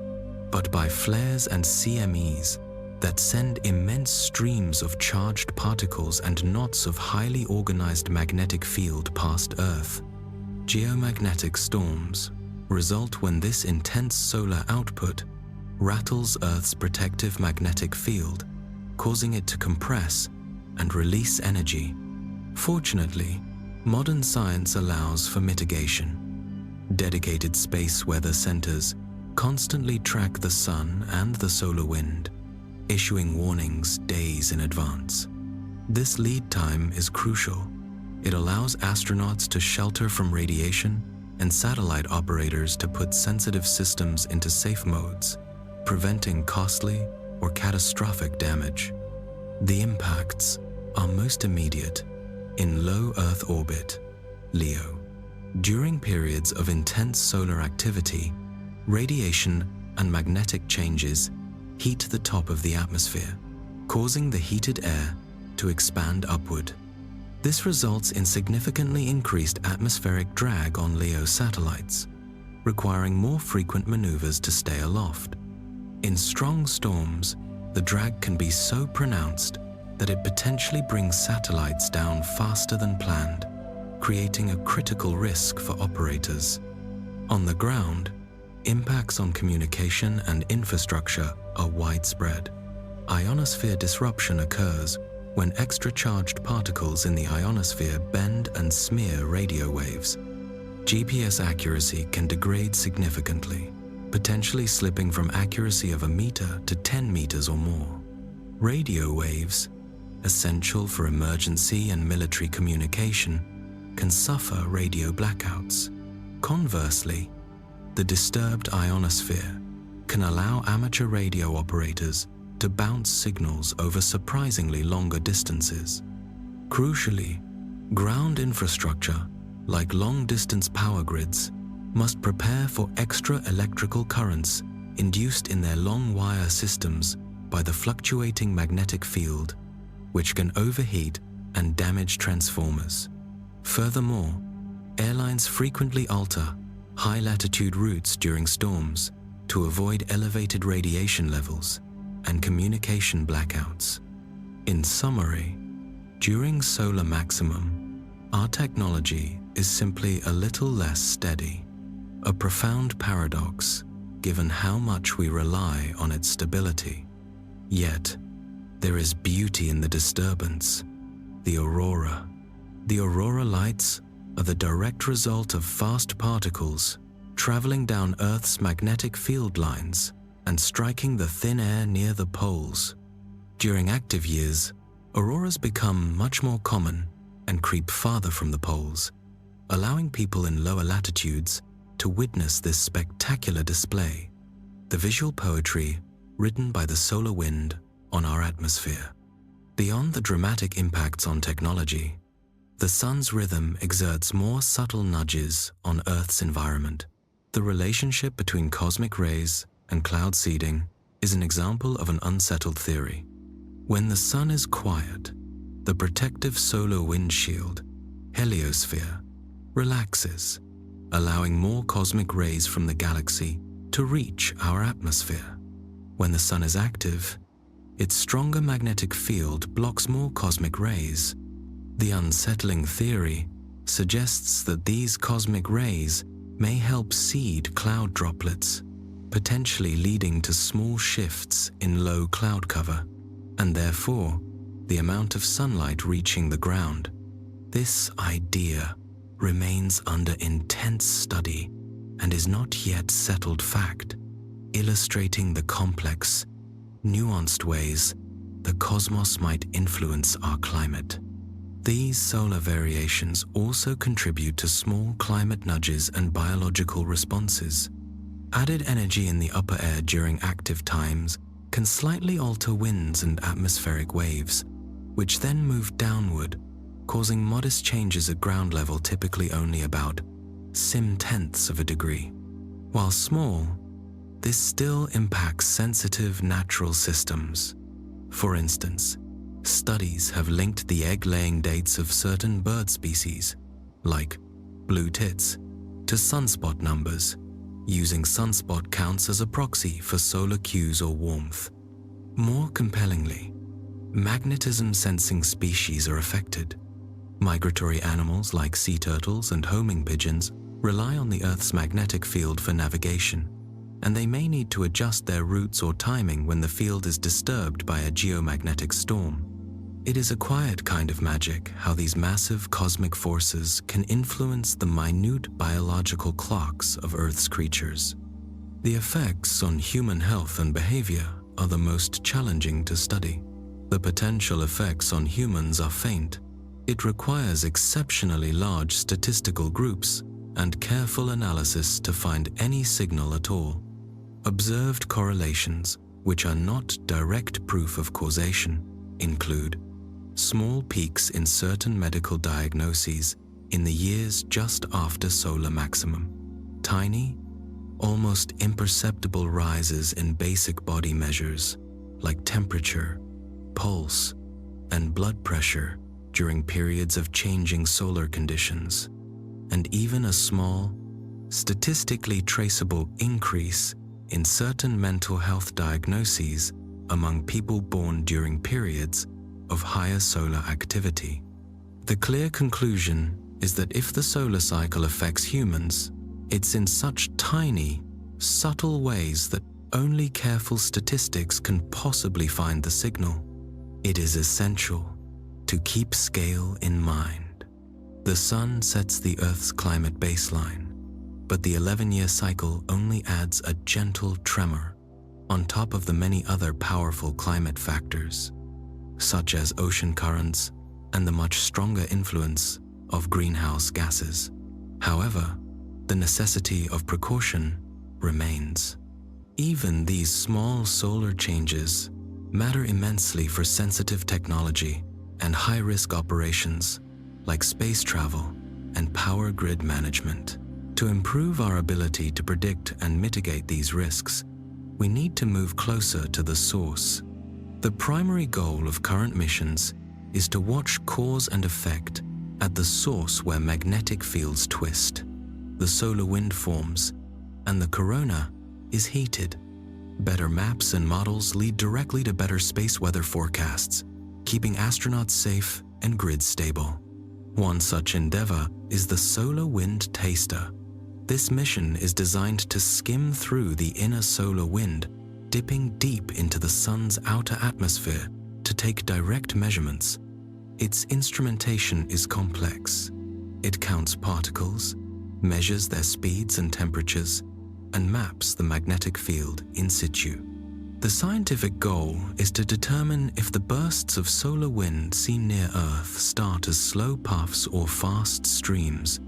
but by flares and CMEs that send immense streams of charged particles and knots of highly organized magnetic field past Earth. Geomagnetic storms result when this intense solar output rattles Earth's protective magnetic field, causing it to compress and release energy. Fortunately, modern science allows for mitigation. Dedicated space weather centers constantly track the Sun and the solar wind, issuing warnings days in advance. This lead time is crucial. It allows astronauts to shelter from radiation and satellite operators to put sensitive systems into safe modes, preventing costly or catastrophic damage. The impacts are most immediate in low Earth orbit, LEO. During periods of intense solar activity, radiation and magnetic changes heat the top of the atmosphere, causing the heated air to expand upward. This results in significantly increased atmospheric drag on LEO satellites, requiring more frequent maneuvers to stay aloft. In strong storms, the drag can be so pronounced that it potentially brings satellites down faster than planned, creating a critical risk for operators. On the ground, impacts on communication and infrastructure are widespread. Ionosphere disruption occurs when extra-charged particles in the ionosphere bend and smear radio waves. GPS accuracy can degrade significantly, potentially slipping from accuracy of a meter to 10 meters or more. Radio waves, essential for emergency and military communication, can suffer radio blackouts. Conversely, the disturbed ionosphere can allow amateur radio operators to bounce signals over surprisingly longer distances. Crucially, ground infrastructure, like long-distance power grids, must prepare for extra electrical currents induced in their long wire systems by the fluctuating magnetic field, which can overheat and damage transformers. Furthermore, airlines frequently alter high-latitude routes during storms to avoid elevated radiation levels and communication blackouts. In summary, during solar maximum, our technology is simply a little less steady, a profound paradox given how much we rely on its stability. Yet, there is beauty in the disturbance, the aurora. The aurora lights are the direct result of fast particles traveling down Earth's magnetic field lines and striking the thin air near the poles. During active years, auroras become much more common and creep farther from the poles, allowing people in lower latitudes to witness this spectacular display. The visual poetry, written by the solar wind, on our atmosphere. Beyond the dramatic impacts on technology, the sun's rhythm exerts more subtle nudges on Earth's environment. The relationship between cosmic rays and cloud seeding is an example of an unsettled theory. When the sun is quiet, the protective solar windshield, heliosphere, relaxes, allowing more cosmic rays from the galaxy to reach our atmosphere. When the sun is active, its stronger magnetic field blocks more cosmic rays. The unsettling theory suggests that these cosmic rays may help seed cloud droplets, potentially leading to small shifts in low cloud cover, and therefore the amount of sunlight reaching the ground. This idea remains under intense study and is not yet settled fact, illustrating the complex, nuanced ways the cosmos might influence our climate. These solar variations also contribute to small climate nudges and biological responses. Added energy in the upper air during active times can slightly alter winds and atmospheric waves, which then move downward, causing modest changes at ground level, typically only about sim-tenths of a degree. While small, this still impacts sensitive natural systems. For instance, studies have linked the egg-laying dates of certain bird species, like blue tits, to sunspot numbers, using sunspot counts as a proxy for solar cues or warmth. More compellingly, magnetism-sensing species are affected. Migratory animals like sea turtles and homing pigeons rely on the Earth's magnetic field for navigation, and they may need to adjust their routes or timing when the field is disturbed by a geomagnetic storm. It is a quiet kind of magic how these massive cosmic forces can influence the minute biological clocks of Earth's creatures. The effects on human health and behavior are the most challenging to study. The potential effects on humans are faint. It requires exceptionally large statistical groups and careful analysis to find any signal at all. Observed correlations, which are not direct proof of causation, include small peaks in certain medical diagnoses in the years just after solar maximum, tiny, almost imperceptible rises in basic body measures like temperature, pulse, and blood pressure during periods of changing solar conditions, and even a small, statistically traceable increase in certain mental health diagnoses among people born during periods of higher solar activity. The clear conclusion is that if the solar cycle affects humans, it's in such tiny, subtle ways that only careful statistics can possibly find the signal. It is essential to keep scale in mind. The sun sets the Earth's climate baseline, but the 11-year cycle only adds a gentle tremor on top of the many other powerful climate factors, such as ocean currents and the much stronger influence of greenhouse gases. However, the necessity of precaution remains. Even these small solar changes matter immensely for sensitive technology and high-risk operations like space travel and power grid management. To improve our ability to predict and mitigate these risks, we need to move closer to the source. The primary goal of current missions is to watch cause and effect at the source where magnetic fields twist, the solar wind forms, and the corona is heated. Better maps and models lead directly to better space weather forecasts, keeping astronauts safe and grids stable. One such endeavor is the Solar Wind Taster. This mission is designed to skim through the inner solar wind, dipping deep into the sun's outer atmosphere to take direct measurements. Its instrumentation is complex. It counts particles, measures their speeds and temperatures, and maps the magnetic field in situ. The scientific goal is to determine if the bursts of solar wind seen near Earth start as slow puffs or fast streams,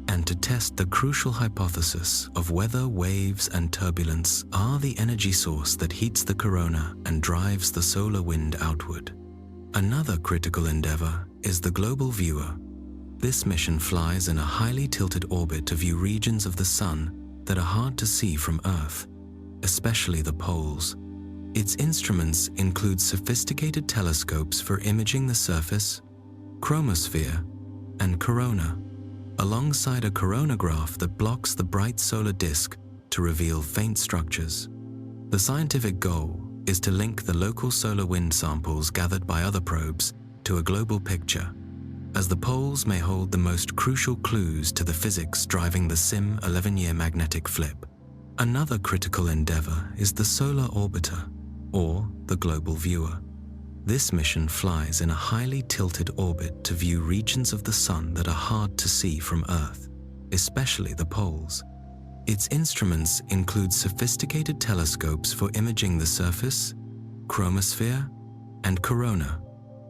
and to test the crucial hypothesis of whether waves and turbulence are the energy source that heats the corona and drives the solar wind outward. Another critical endeavor is the Global Viewer. This mission flies in a highly tilted orbit to view regions of the Sun that are hard to see from Earth, especially the poles. Its instruments include sophisticated telescopes for imaging the surface, chromosphere, and corona, alongside a coronagraph that blocks the bright solar disk to reveal faint structures. The scientific goal is to link the local solar wind samples gathered by other probes to a global picture, as the poles may hold the most crucial clues to the physics driving the SIM 11-year magnetic flip. Another critical endeavor is the Solar Orbiter, or the Global Viewer. This mission flies in a highly tilted orbit to view regions of the Sun that are hard to see from Earth, especially the poles. Its instruments include sophisticated telescopes for imaging the surface, chromosphere, and corona,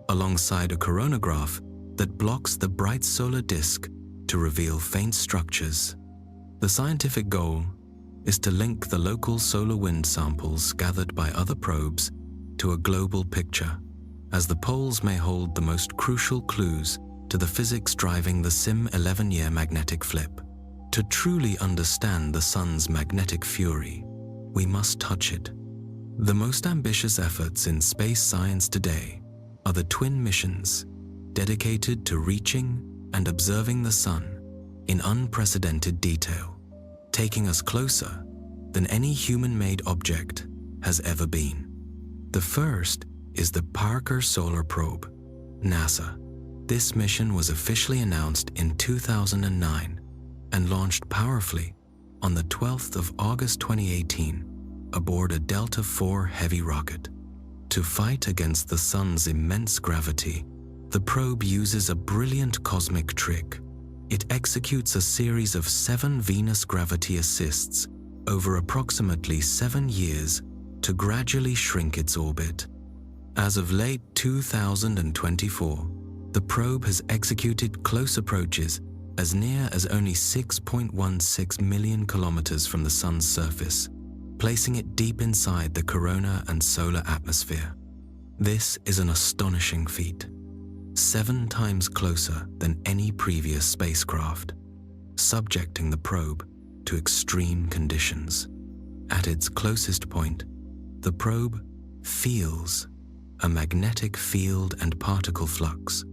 alongside a coronagraph that blocks the bright solar disk to reveal faint structures. The scientific goal is to link the local solar wind samples gathered by other probes to a global picture, as the poles may hold the most crucial clues to the physics driving the SIM 11-year magnetic flip. To truly understand the Sun's magnetic fury, we must touch it. The most ambitious efforts in space science today are the twin missions dedicated to reaching and observing the Sun in unprecedented detail, taking us closer than any human-made object has ever been. The first is the Parker Solar Probe, NASA. This mission was officially announced in 2009 and launched powerfully on the 12th of August 2018 aboard a Delta IV Heavy rocket. To fight against the Sun's immense gravity, the probe uses a brilliant cosmic trick. It executes a series of 7 Venus gravity assists over approximately 7 years to gradually shrink its orbit. As of late 2024, the probe has executed close approaches as near as only 6.16 million kilometers from the Sun's surface, placing it deep inside the corona and solar atmosphere. This is an astonishing feat, 7 times closer than any previous spacecraft, subjecting the probe to extreme conditions. At its closest point, the probe feels a magnetic field and particle flux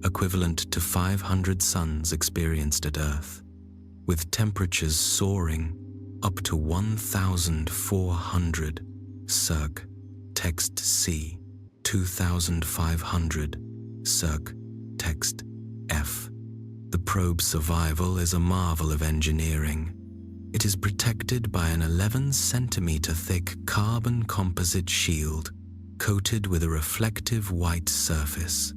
equivalent to 500 suns experienced at Earth, with temperatures soaring up to 1,400 Circ. Text C, 2,500 Circ. Text F. The probe's survival is a marvel of engineering. It is protected by an 11-centimeter thick carbon composite shield coated with a reflective white surface,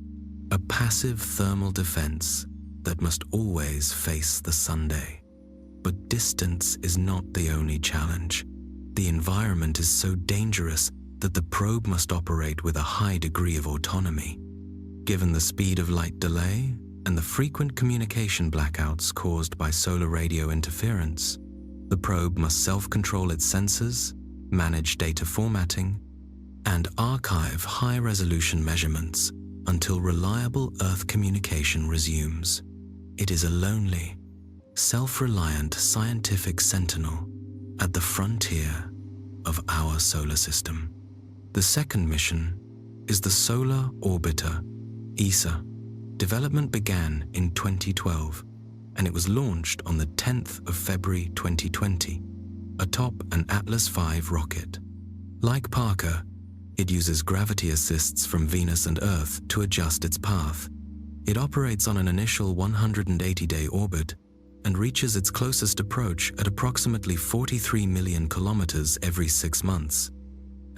a passive thermal defense that must always face the sunday. But distance is not the only challenge. The environment is so dangerous that the probe must operate with a high degree of autonomy. Given the speed of light delay and the frequent communication blackouts caused by solar radio interference, the probe must self-control its sensors, manage data formatting, and archive high-resolution measurements until reliable Earth communication resumes. It is a lonely, self-reliant scientific sentinel at the frontier of our solar system. The second mission is the Solar Orbiter, ESA. Development began in 2012, and it was launched on the 10th of February 2020, atop an Atlas V rocket. Like Parker, it uses gravity assists from Venus and Earth to adjust its path. It operates on an initial 180-day orbit and reaches its closest approach at approximately 43 million kilometers every 6 months.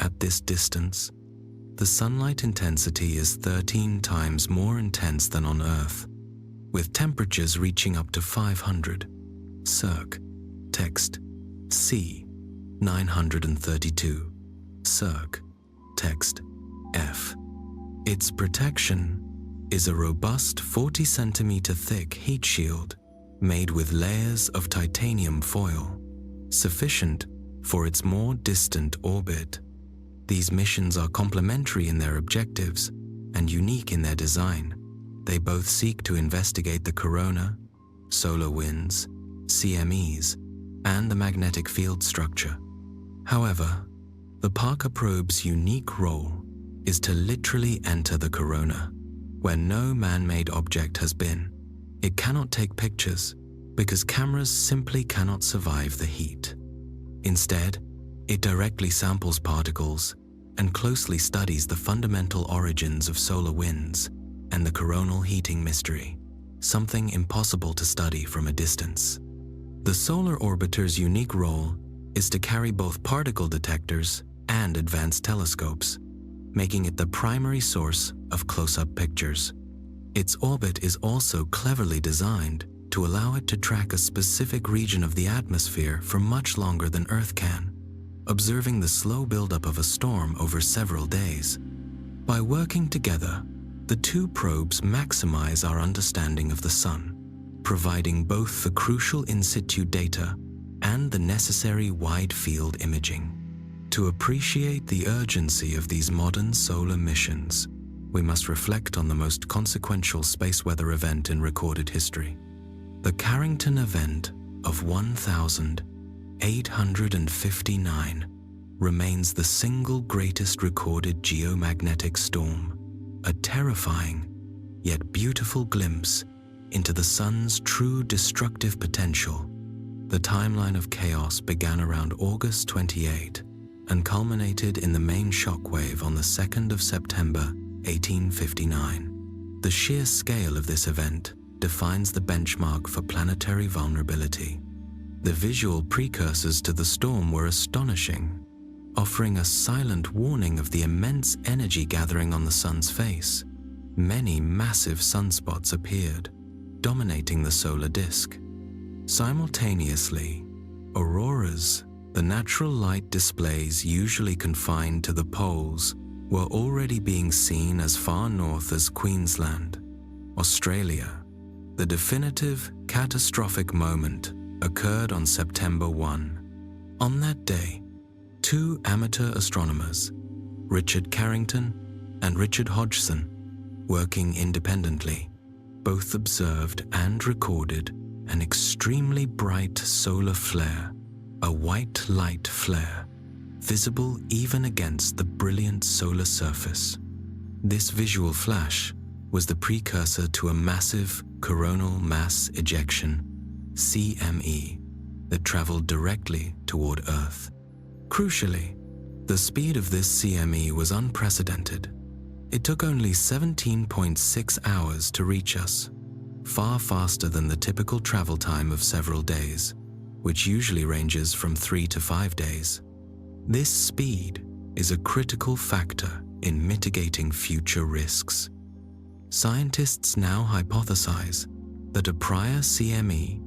At this distance, the sunlight intensity is 13 times more intense than on Earth, with temperatures reaching up to 500 Circ. Text C, 932 Circ. Text F. Its protection is a robust 40-centimeter thick heat shield made with layers of titanium foil, sufficient for its more distant orbit. These missions are complementary in their objectives and unique in their design. They both seek to investigate the corona, solar winds, CMEs, and the magnetic field structure. However, the Parker probe's unique role is to literally enter the corona, where no man-made object has been. It cannot take pictures because cameras simply cannot survive the heat. Instead, it directly samples particles and closely studies the fundamental origins of solar winds and the coronal heating mystery, something impossible to study from a distance. The solar orbiter's unique role is to carry both particle detectors and advanced telescopes, making it the primary source of close-up pictures. Its orbit is also cleverly designed to allow it to track a specific region of the atmosphere for much longer than Earth can, observing the slow buildup of a storm over several days. By working together, the two probes maximize our understanding of the Sun, providing both the crucial in situ data and the necessary wide-field imaging. To appreciate the urgency of these modern solar missions, we must reflect on the most consequential space weather event in recorded history. The Carrington event of 1859 remains the single greatest recorded geomagnetic storm, a terrifying yet beautiful glimpse into the Sun's true destructive potential. The timeline of chaos began around August 28 and culminated in the main shockwave on the 2nd of September 1859. The sheer scale of this event defines the benchmark for planetary vulnerability. The visual precursors to the storm were astonishing, offering a silent warning of the immense energy gathering on the Sun's face. Many massive sunspots appeared, dominating the solar disk. Simultaneously, auroras, the natural light displays usually confined to the poles, were already being seen as far north as Queensland, Australia. The definitive, catastrophic moment occurred on September 1. On that day, two amateur astronomers, Richard Carrington and Richard Hodgson, working independently, both observed and recorded an extremely bright solar flare, a white light flare, visible even against the brilliant solar surface. This visual flash was the precursor to a massive coronal mass ejection, CME, that traveled directly toward Earth. Crucially, the speed of this CME was unprecedented. It took only 17.6 hours to reach us, far faster than the typical travel time of several days, which usually ranges from 3 to 5 days. This speed is a critical factor in mitigating future risks. Scientists now hypothesize that a prior CME,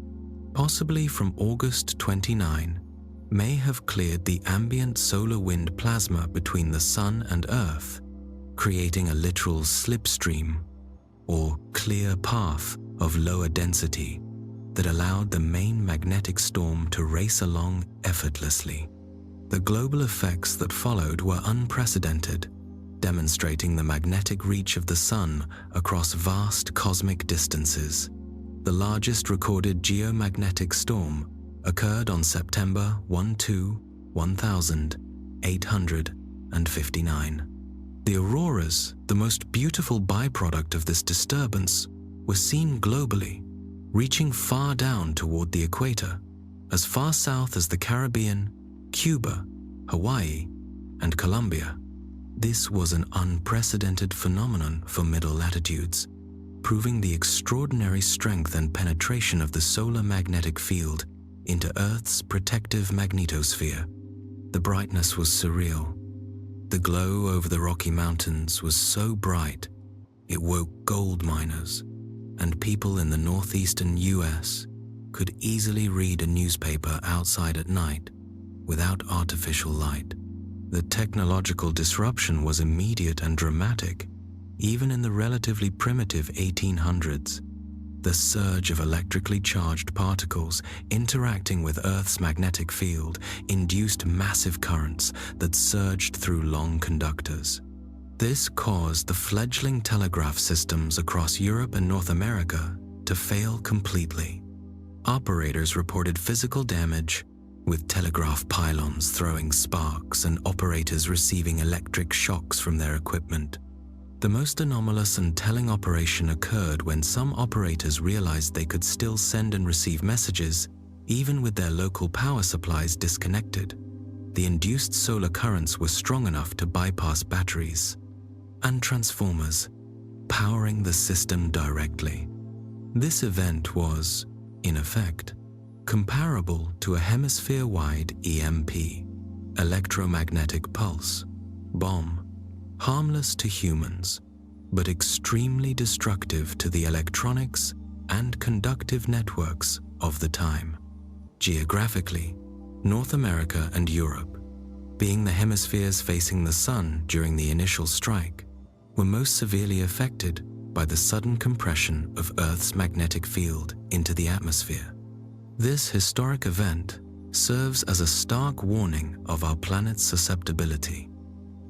possibly from August 29, may have cleared the ambient solar wind plasma between the Sun and Earth, creating a literal slipstream, or clear path of lower density that allowed the main magnetic storm to race along effortlessly. The global effects that followed were unprecedented, demonstrating the magnetic reach of the Sun across vast cosmic distances. The largest recorded geomagnetic storm occurred on September 1859. The auroras, the most beautiful byproduct of this disturbance, were seen globally, reaching far down toward the equator, as far south as the Caribbean, Cuba, Hawaii, and Colombia. This was an unprecedented phenomenon for middle latitudes, proving the extraordinary strength and penetration of the solar magnetic field into Earth's protective magnetosphere. The brightness was surreal. The glow over the Rocky Mountains was so bright, it woke gold miners, and people in the northeastern US could easily read a newspaper outside at night without artificial light. The technological disruption was immediate and dramatic, even in the relatively primitive 1800s. the surge of electrically charged particles interacting with Earth's magnetic field induced massive currents that surged through long conductors. This caused the fledgling telegraph systems across Europe and North America to fail completely. Operators reported physical damage, with telegraph pylons throwing sparks and operators receiving electric shocks from their equipment. The most anomalous and telling operation occurred when some operators realized they could still send and receive messages, even with their local power supplies disconnected. The induced solar currents were strong enough to bypass batteries and transformers, powering the system directly. This event was, in effect, comparable to a hemisphere-wide EMP, electromagnetic pulse, bomb, harmless to humans, but extremely destructive to the electronics and conductive networks of the time. Geographically, North America and Europe, being the hemispheres facing the sun during the initial strike, were most severely affected by the sudden compression of Earth's magnetic field into the atmosphere. This historic event serves as a stark warning of our planet's susceptibility.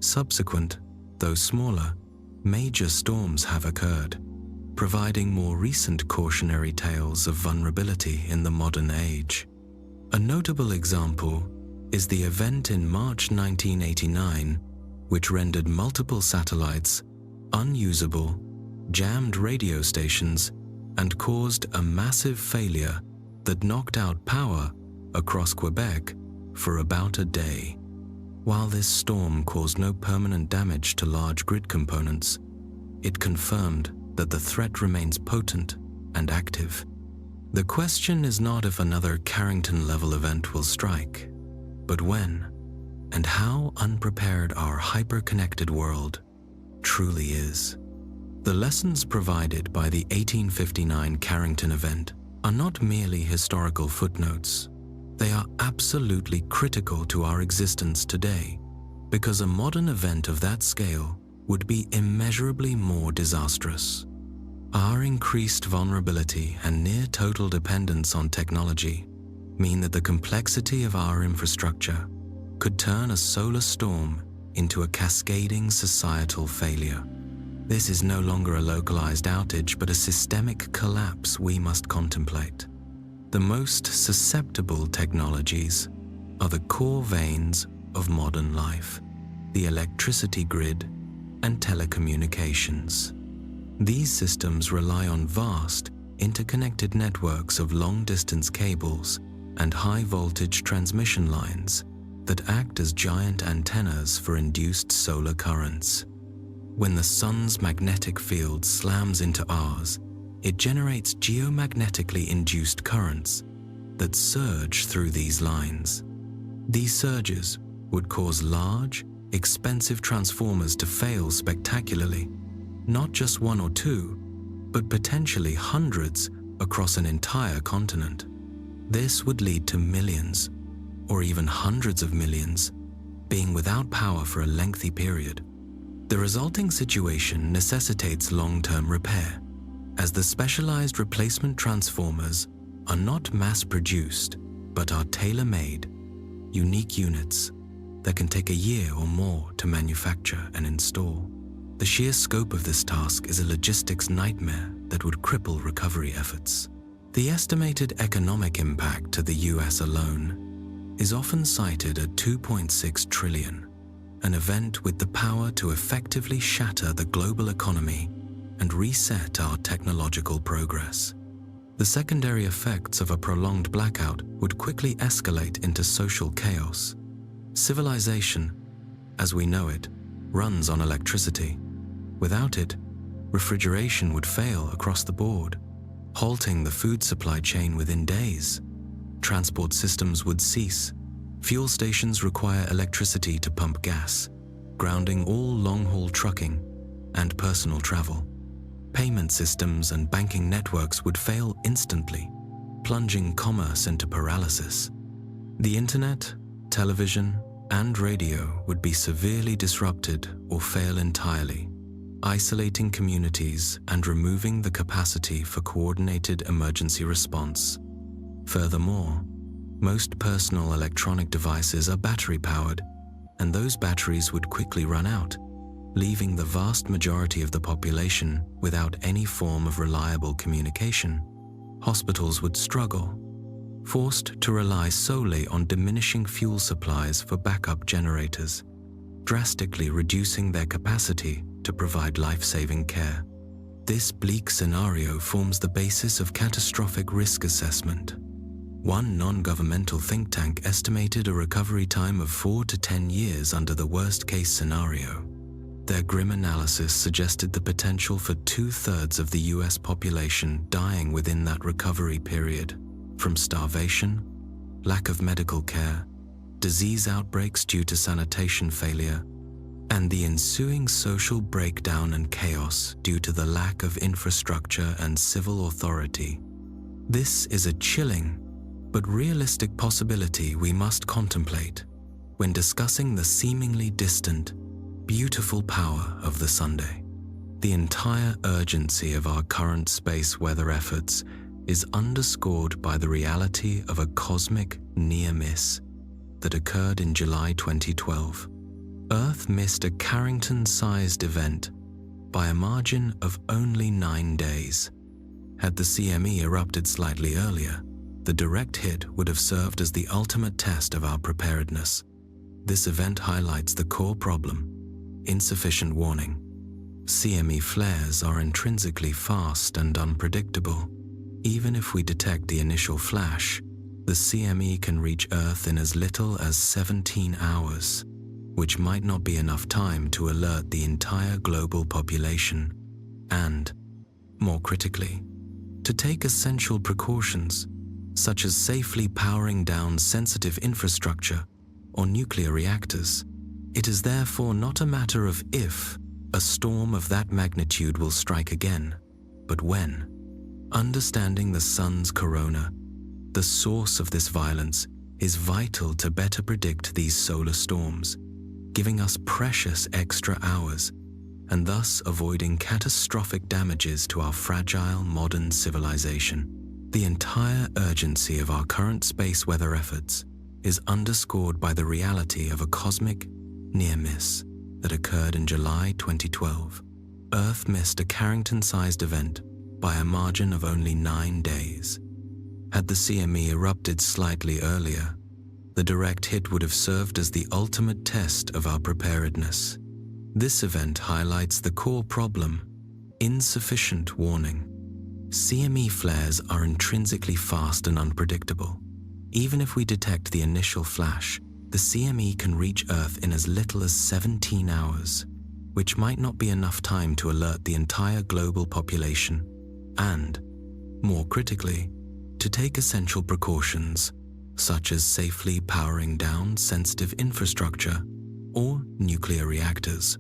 Subsequent, though smaller, major storms have occurred, providing more recent cautionary tales of vulnerability in the modern age. A notable example is the event in March 1989, which rendered multiple satellites unusable, jammed radio stations, and caused a massive failure that knocked out power across Quebec for about a day. While this storm caused no permanent damage to large grid components, it confirmed that the threat remains potent and active. The question is not if another Carrington-level event will strike, but when and how unprepared our hyper-connected world truly is. The lessons provided by the 1859 Carrington event are not merely historical footnotes. They are absolutely critical to our existence today, because a modern event of that scale would be immeasurably more disastrous. Our increased vulnerability and near total dependence on technology mean that the complexity of our infrastructure could turn a solar storm into a cascading societal failure. This is no longer a localized outage, but a systemic collapse we must contemplate. The most susceptible technologies are the core veins of modern life, the electricity grid and telecommunications. These systems rely on vast, interconnected networks of long-distance cables and high-voltage transmission lines that act as giant antennas for induced solar currents. When the sun's magnetic field slams into ours, it generates geomagnetically induced currents that surge through these lines. These surges would cause large, expensive transformers to fail spectacularly, not just one or two, but potentially hundreds across an entire continent. This would lead to millions, or even hundreds of millions, being without power for a lengthy period. The resulting situation necessitates long-term repair, as the specialized replacement transformers are not mass-produced, but are tailor-made, unique units that can take a year or more to manufacture and install. The sheer scope of this task is a logistics nightmare that would cripple recovery efforts. The estimated economic impact to the US alone is often cited at $2.6 trillion, an event with the power to effectively shatter the global economy and reset our technological progress. The secondary effects of a prolonged blackout would quickly escalate into social chaos. Civilization, as we know it, runs on electricity. Without it, refrigeration would fail across the board, halting the food supply chain within days. Transport systems would cease. Fuel stations require electricity to pump gas, grounding all long-haul trucking and personal travel. Payment systems and banking networks would fail instantly, plunging commerce into paralysis. The internet, television, and radio would be severely disrupted or fail entirely. isolating communities and removing the capacity for coordinated emergency response. Furthermore, most personal electronic devices are battery-powered, and those batteries would quickly run out, leaving the vast majority of the population without any form of reliable communication. Hospitals would struggle, forced to rely solely on diminishing fuel supplies for backup generators, drastically reducing their capacity to provide life-saving care. This bleak scenario forms the basis of catastrophic risk assessment. One non-governmental think tank estimated a recovery time of 4 to 10 years under the worst-case scenario. Their grim analysis suggested the potential for 2/3 of the US population dying within that recovery period, from starvation, lack of medical care, disease outbreaks due to sanitation failure, and the ensuing social breakdown and chaos due to the lack of infrastructure and civil authority. This is a chilling but realistic possibility we must contemplate when discussing the seemingly distant, beautiful power of the Sunday. The entire urgency of our current space weather efforts is underscored by the reality of a cosmic near miss that occurred in July 2012. Earth missed a Carrington-sized event by a margin of only 9 days. Had the CME erupted slightly earlier, the direct hit would have served as the ultimate test of our preparedness. This event highlights the core problem: insufficient warning. CME flares are intrinsically fast and unpredictable. Even if we detect the initial flash, the CME can reach Earth in as little as 17 hours, which might not be enough time to alert the entire global population, and, more critically, to take essential precautions, such as safely powering down sensitive infrastructure or nuclear reactors. It is therefore not a matter of if a storm of that magnitude will strike again, but when. Understanding the sun's corona, the source of this violence, is vital to better predict these solar storms, giving us precious extra hours and thus avoiding catastrophic damages to our fragile modern civilization. The entire urgency of our current space weather efforts is underscored by the reality of a cosmic near miss that occurred in July 2012. Earth missed a Carrington-sized event by a margin of only 9 days. Had the CME erupted slightly earlier, the direct hit would have served as the ultimate test of our preparedness. This event highlights the core problem: insufficient warning. CME flares are intrinsically fast and unpredictable. Even if we detect the initial flash, the CME can reach Earth in as little as 17 hours, which might not be enough time to alert the entire global population, and, more critically, to take essential precautions, such as safely powering down sensitive infrastructure or nuclear reactors.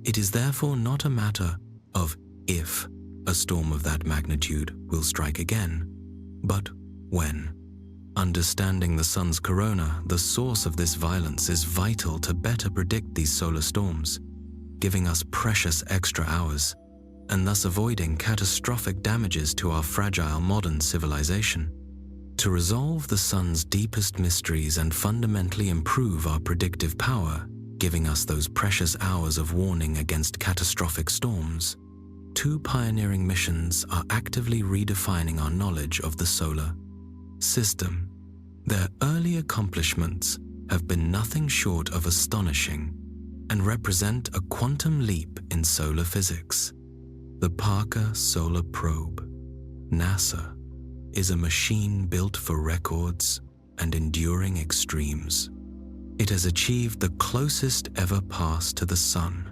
It is therefore not a matter of if a storm of that magnitude will strike again, but when. Understanding the sun's corona, the source of this violence, is vital to better predict these solar storms, giving us precious extra hours, and thus avoiding catastrophic damages to our fragile modern civilization. To resolve the sun's deepest mysteries and fundamentally improve our predictive power, giving us those precious hours of warning against catastrophic storms, 2 pioneering missions are actively redefining our knowledge of the solar system. Their early accomplishments have been nothing short of astonishing and represent a quantum leap in solar physics. The Parker Solar Probe, NASA, is a machine built for records and enduring extremes. It has achieved the closest ever pass to the Sun,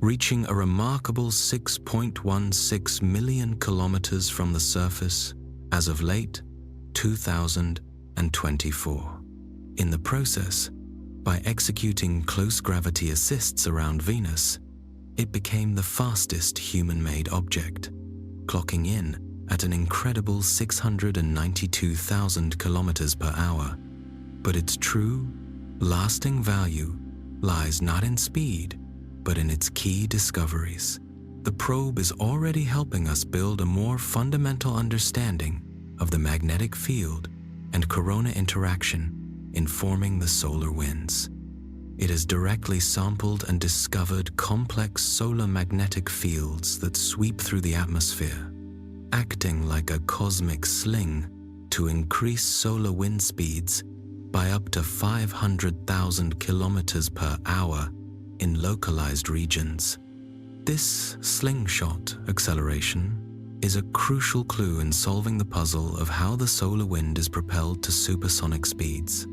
reaching a remarkable 6.16 million kilometers from the surface as of late 2024. In the process, by executing close gravity assists around Venus, it became the fastest human-made object, clocking in at an incredible 692,000 kilometers per hour. But its true, lasting value lies not in speed, but in its key discoveries. the probe is already helping us build a more fundamental understanding of the magnetic field and corona interaction informing the solar winds. It has directly sampled and discovered complex solar magnetic fields that sweep through the atmosphere, acting like a cosmic sling to increase solar wind speeds by up to 500,000 kilometers per hour in localized regions. This slingshot acceleration is a crucial clue in solving the puzzle of how the solar wind is propelled to supersonic speeds.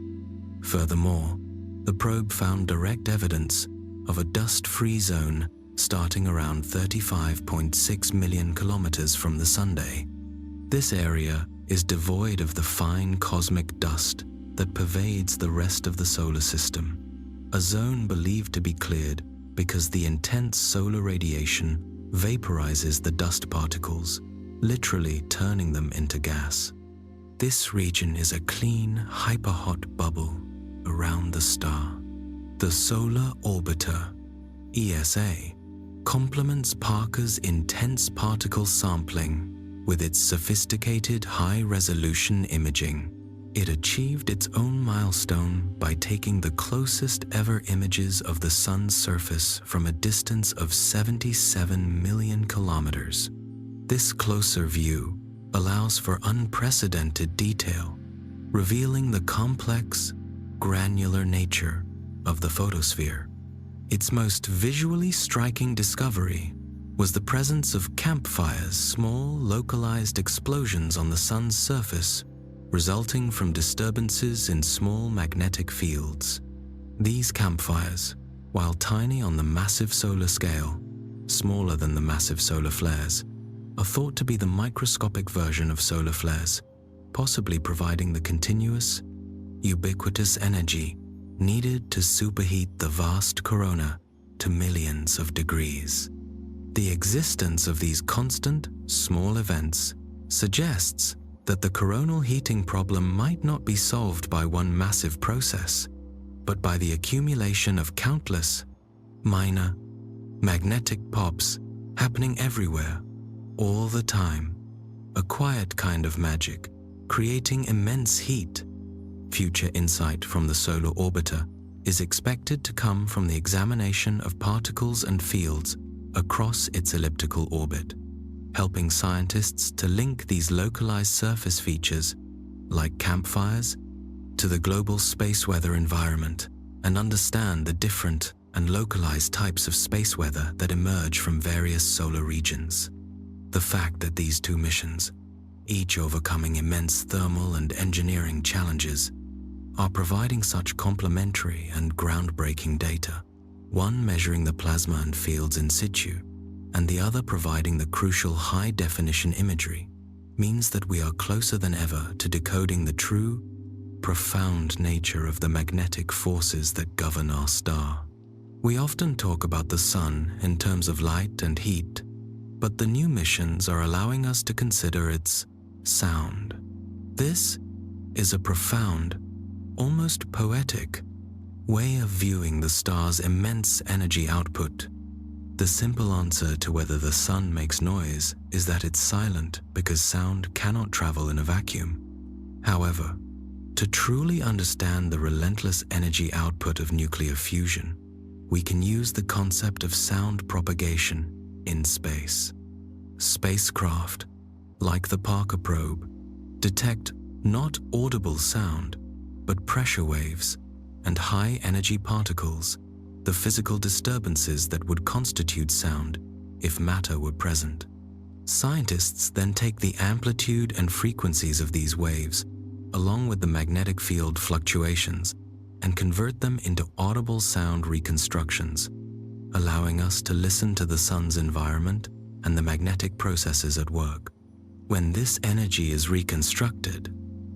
Furthermore, the probe found direct evidence of a dust-free zone starting around 35.6 million kilometers from the Sunday. This area is devoid of the fine cosmic dust that pervades the rest of the solar system, a zone believed to be cleared because the intense solar radiation vaporizes the dust particles, literally turning them into gas. This region is a clean, hyperhot bubble around the star. The Solar Orbiter, ESA, complements Parker's intense particle sampling with its sophisticated high-resolution imaging. It achieved its own milestone by taking the closest ever images of the Sun's surface from a distance of 77 million kilometers. This closer view allows for unprecedented detail, revealing the complex, granular nature of the photosphere. Its most visually striking discovery was the presence of campfires, small, localized explosions on the Sun's surface, resulting from disturbances in small magnetic fields. These campfires, while tiny on the massive solar scale, smaller than the massive solar flares, are thought to be the microscopic version of solar flares, possibly providing the continuous, ubiquitous energy needed to superheat the vast corona to millions of degrees. The existence of these constant, small events suggests that the coronal heating problem might not be solved by one massive process, but by the accumulation of countless, minor, magnetic pops happening everywhere, all the time. A quiet kind of magic, creating immense heat. Future insight from the solar orbiter is expected to come from the examination of particles and fields across its elliptical orbit, helping scientists to link these localized surface features, like campfires, to the global space weather environment and understand the different and localized types of space weather that emerge from various solar regions. The fact that these two missions, each overcoming immense thermal and engineering challenges, are providing such complementary and groundbreaking data, one measuring the plasma and fields in situ, and the other providing the crucial high-definition imagery, means that we are closer than ever to decoding the true, profound nature of the magnetic forces that govern our star. We often talk about the Sun in terms of light and heat, but the new missions are allowing us to consider its sound. This is a profound, almost poetic, way of viewing the star's immense energy output. The simple answer to whether the Sun makes noise is that it's silent because sound cannot travel in a vacuum. However, to truly understand the relentless energy output of nuclear fusion, we can use the concept of sound propagation in space. Spacecraft, like the Parker probe, detect not audible sound, but pressure waves and high-energy particles, the physical disturbances that would constitute sound if matter were present. Scientists then take the amplitude and frequencies of these waves, along with the magnetic field fluctuations, and convert them into audible sound reconstructions, allowing us to listen to the Sun's environment and the magnetic processes at work. When this energy is reconstructed,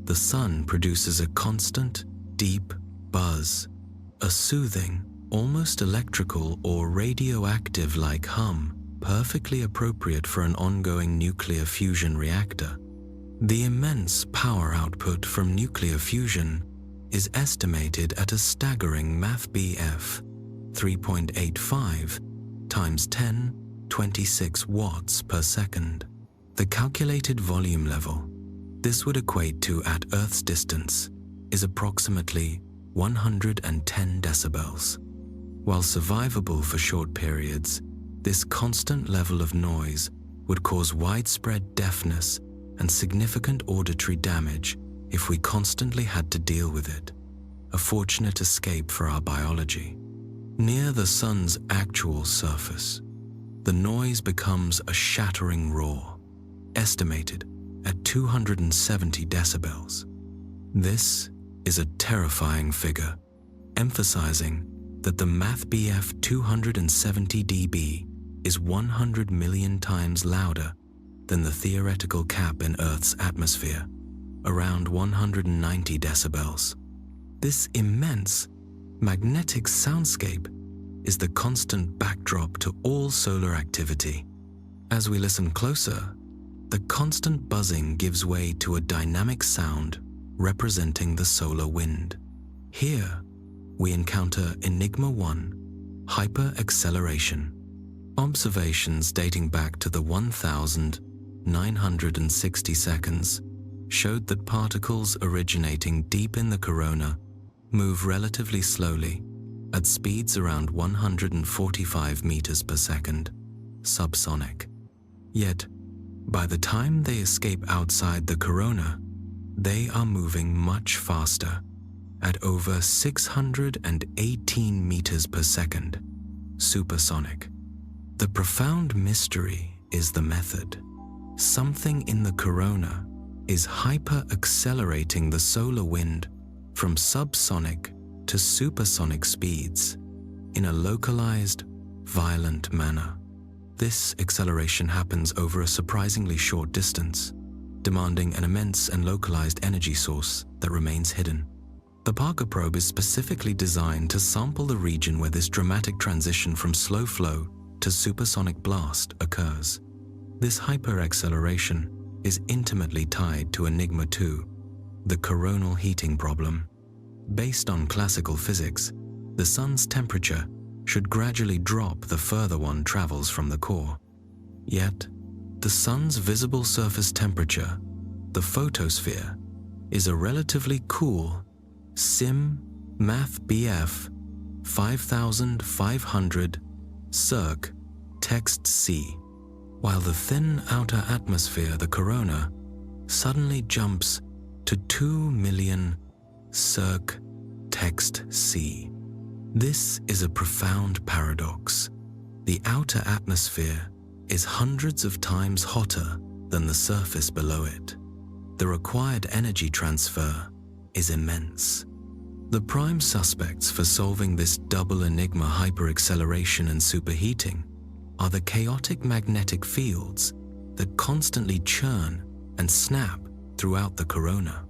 the Sun produces a constant, deep buzz, a soothing, almost electrical or radioactive-like hum, perfectly appropriate for an ongoing nuclear fusion reactor. The immense power output from nuclear fusion is estimated at a staggering math BF 3.85 times 10 26 watts per second. The calculated volume level, this would equate to, at Earth's distance, is approximately 110 decibels. While survivable for short periods, this constant level of noise would cause widespread deafness and significant auditory damage if we constantly had to deal with it. A fortunate escape for our biology. Near the sun's actual surface, the noise becomes a shattering roar, estimated at 270 decibels. This is a terrifying figure, emphasizing that the math BF 270 dB is 100 million times louder than the theoretical cap in Earth's atmosphere, around 190 decibels. This immense magnetic soundscape is the constant backdrop to all solar activity. As we listen closer, the constant buzzing gives way to a dynamic sound representing the solar wind. Here, we encounter Enigma 1, hyper-acceleration. Observations dating back to the 1,960 seconds showed that particles originating deep in the corona move relatively slowly at speeds around 145 meters per second, subsonic. Yet, by the time they escape outside the corona, they are moving much faster, at over 618 meters per second, supersonic. The profound mystery is the method. Something in the corona is hyper-accelerating the solar wind from subsonic to supersonic speeds in a localized, violent manner. This acceleration happens over a surprisingly short distance, demanding an immense and localized energy source that remains hidden. The Parker probe is specifically designed to sample the region where this dramatic transition from slow flow to supersonic blast occurs. This hyperacceleration is intimately tied to Enigma 2, the coronal heating problem. Based on classical physics, the sun's temperature should gradually drop the further one travels from the core. Yet, the sun's visible surface temperature, the photosphere, is a relatively cool Math BF 5500 circ text C, while the thin outer atmosphere, the corona, suddenly jumps to 2 million circ text C. This is a profound paradox. The outer atmosphere is hundreds of times hotter than the surface below it. The required energy transfer is immense. The prime suspects for solving this double enigma, hyperacceleration and superheating, are the chaotic magnetic fields that constantly churn and snap throughout the corona.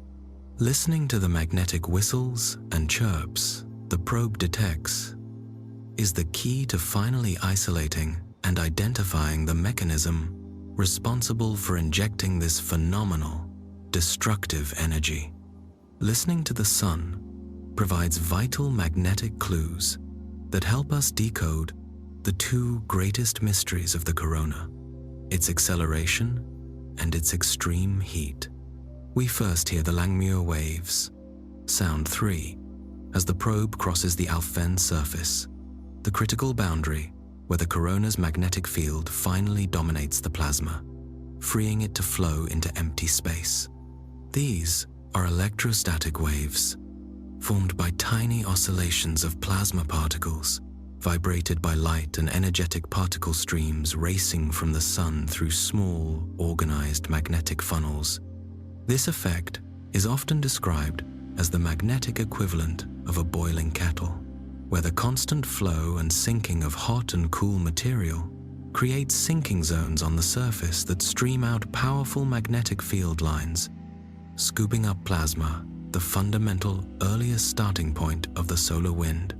Listening to the magnetic whistles and chirps the probe detects is the key to finally isolating and identifying the mechanism responsible for injecting this phenomenal, destructive energy. Listening to the sun provides vital magnetic clues that help us decode the two greatest mysteries of the corona, its acceleration and its extreme heat. We first hear the Langmuir waves, sound 3, as the probe crosses the Alphen surface, the critical boundary where the corona's magnetic field finally dominates the plasma, freeing it to flow into empty space. These are electrostatic waves, formed by tiny oscillations of plasma particles, vibrated by light and energetic particle streams racing from the sun through small, organized magnetic funnels. This effect is often described as the magnetic equivalent of a boiling kettle, where the constant flow and sinking of hot and cool material creates sinking zones on the surface that stream out powerful magnetic field lines, scooping up plasma, the fundamental earliest starting point of the solar wind.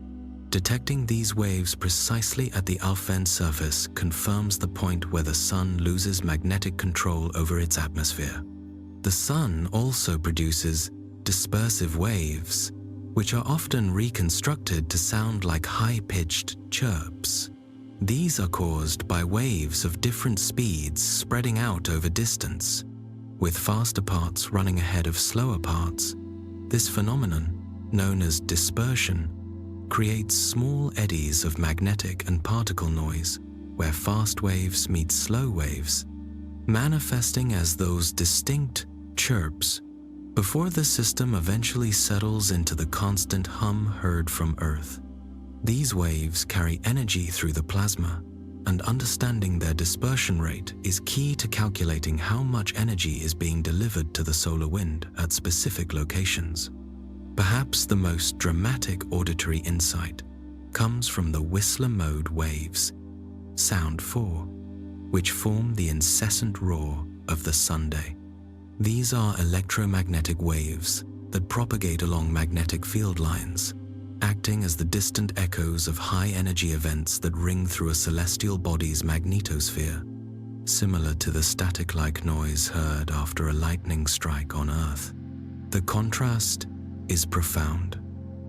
Detecting these waves precisely at the Alphen surface confirms the point where the sun loses magnetic control over its atmosphere. The sun also produces dispersive waves, which are often reconstructed to sound like high-pitched chirps. These are caused by waves of different speeds spreading out over distance, with faster parts running ahead of slower parts. This phenomenon, known as dispersion, creates small eddies of magnetic and particle noise where fast waves meet slow waves, manifesting as those distinct chirps before the system eventually settles into the constant hum heard from Earth. These waves carry energy through the plasma, and understanding their dispersion rate is key to calculating how much energy is being delivered to the solar wind at specific locations. Perhaps the most dramatic auditory insight comes from the Whistler mode waves, sound 4, which form the incessant roar of the Sunday. These are electromagnetic waves that propagate along magnetic field lines, acting as the distant echoes of high-energy events that ring through a celestial body's magnetosphere, similar to the static-like noise heard after a lightning strike on Earth. The contrast is profound.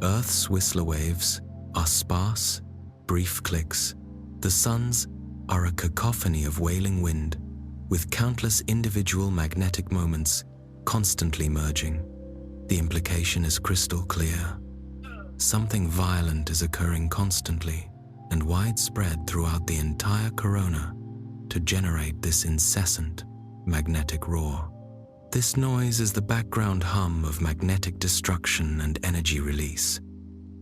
Earth's Whistler waves are sparse, brief clicks. The Sun's are a cacophony of wailing wind, with countless individual magnetic moments constantly merging. The implication is crystal clear. Something violent is occurring constantly and widespread throughout the entire corona to generate this incessant magnetic roar. This noise is the background hum of magnetic destruction and energy release.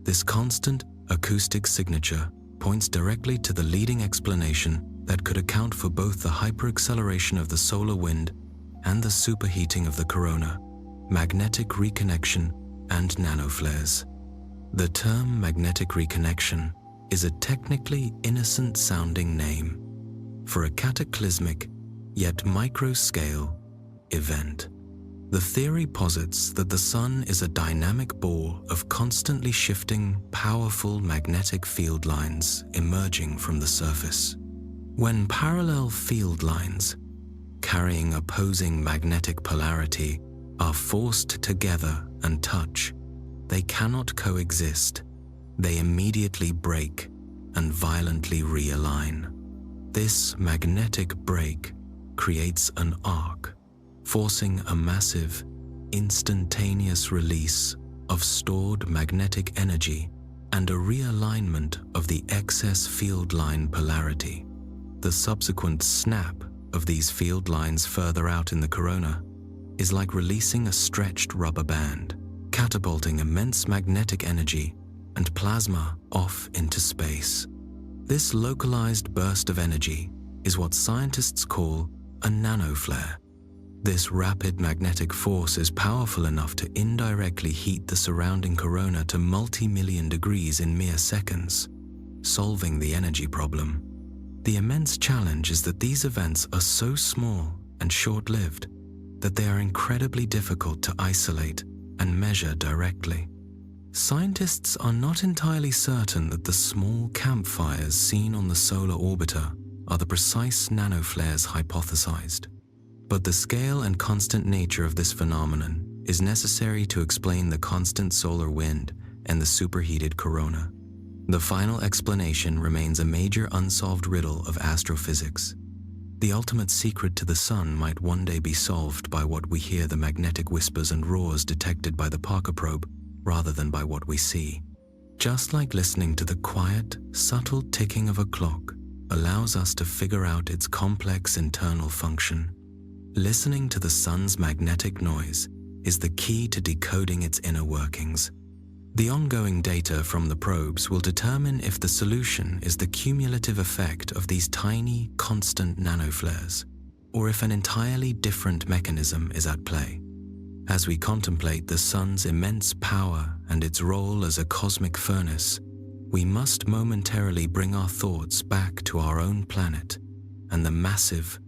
This constant acoustic signature points directly to the leading explanation that could account for both the hyperacceleration of the solar wind and the superheating of the corona, magnetic reconnection and nanoflares. The term magnetic reconnection is a technically innocent-sounding name for a cataclysmic yet micro-scale event. The theory posits that the Sun is a dynamic ball of constantly shifting, powerful magnetic field lines emerging from the surface. When parallel field lines, carrying opposing magnetic polarity, are forced together and touch, they cannot coexist. They immediately break and violently realign. This magnetic break creates an arc, forcing a massive, instantaneous release of stored magnetic energy and a realignment of the excess field line polarity. The subsequent snap of these field lines further out in the corona is like releasing a stretched rubber band, catapulting immense magnetic energy and plasma off into space. This localized burst of energy is what scientists call a nanoflare. This rapid magnetic force is powerful enough to indirectly heat the surrounding corona to multi-million degrees in mere seconds, solving the energy problem. The immense challenge is that these events are so small and short-lived that they are incredibly difficult to isolate and measure directly. Scientists are not entirely certain that the small campfires seen on the solar orbiter are the precise nanoflares hypothesized. But the scale and constant nature of this phenomenon is necessary to explain the constant solar wind and the superheated corona. The final explanation remains a major unsolved riddle of astrophysics. The ultimate secret to the Sun might one day be solved by what we hear the magnetic whispers and roars detected by the Parker probe, rather than by what we see. Just like listening to the quiet, subtle ticking of a clock allows us to figure out its complex internal function, listening to the Sun's magnetic noise is the key to decoding its inner workings. The ongoing data from the probes will determine if the solution is the cumulative effect of these tiny, constant nanoflares, or if an entirely different mechanism is at play. As we contemplate the Sun's immense power and its role as a cosmic furnace, we must momentarily bring our thoughts back to our own planet and the massive,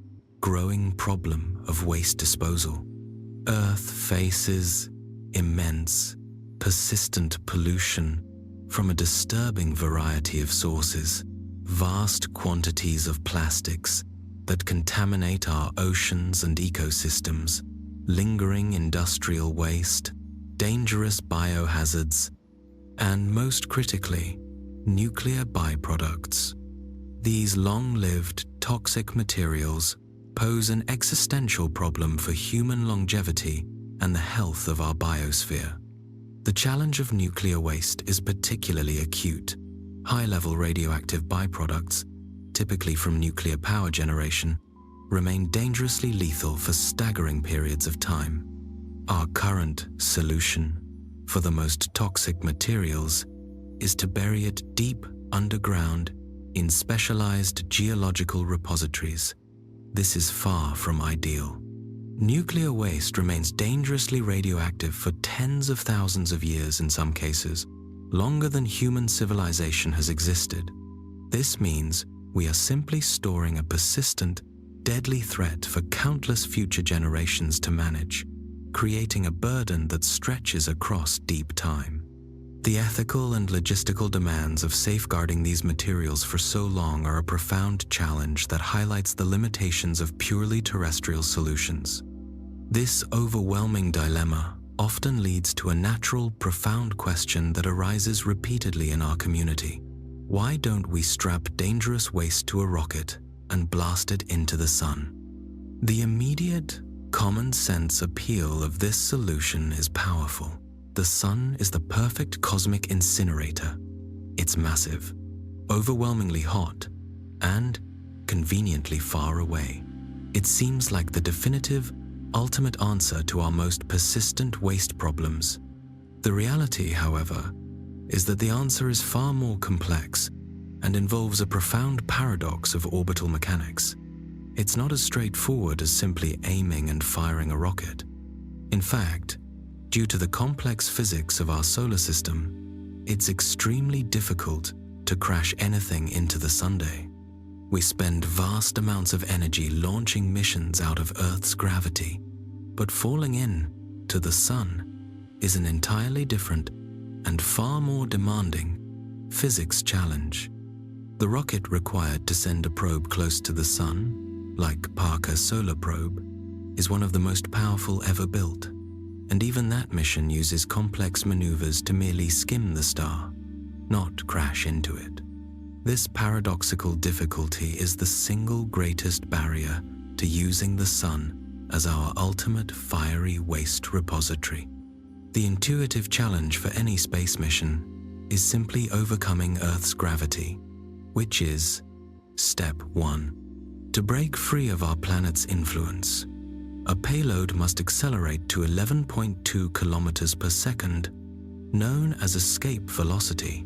growing problem of waste disposal. Earth faces immense, persistent pollution from a disturbing variety of sources, vast quantities of plastics that contaminate our oceans and ecosystems, lingering industrial waste, dangerous biohazards, and most critically, nuclear byproducts. These long-lived, toxic materials pose an existential problem for human longevity and the health of our biosphere. The challenge of nuclear waste is particularly acute. High-level radioactive byproducts, typically from nuclear power generation, remain dangerously lethal for staggering periods of time. Our current solution for the most toxic materials is to bury it deep underground in specialized geological repositories. This is far from ideal. Nuclear waste remains dangerously radioactive for tens of thousands of years in some cases, longer than human civilization has existed. This means we are simply storing a persistent, deadly threat for countless future generations to manage, creating a burden that stretches across deep time. The ethical and logistical demands of safeguarding these materials for so long are a profound challenge that highlights the limitations of purely terrestrial solutions. This overwhelming dilemma often leads to a natural, profound question that arises repeatedly in our community. Why don't we strap dangerous waste to a rocket and blast it into the sun? The immediate, common-sense appeal of this solution is powerful. The sun is the perfect cosmic incinerator. It's massive, overwhelmingly hot, and conveniently far away. It seems like the definitive, ultimate answer to our most persistent waste problems. The reality, however, is that the answer is far more complex and involves a profound paradox of orbital mechanics. It's not as straightforward as simply aiming and firing a rocket. In fact, due to the complex physics of our solar system, it's extremely difficult to crash anything into the Sunday. We spend vast amounts of energy launching missions out of Earth's gravity, but falling in to the sun is an entirely different and far more demanding physics challenge. The rocket required to send a probe close to the sun, like Parker's solar probe, is one of the most powerful ever built, and even that mission uses complex maneuvers to merely skim the star, not crash into it. This paradoxical difficulty is the single greatest barrier to using the sun as our ultimate fiery waste repository. The intuitive challenge for any space mission is simply overcoming Earth's gravity, which is step 1. To break free of our planet's influence, a payload must accelerate to 11.2 kilometers per second, known as escape velocity.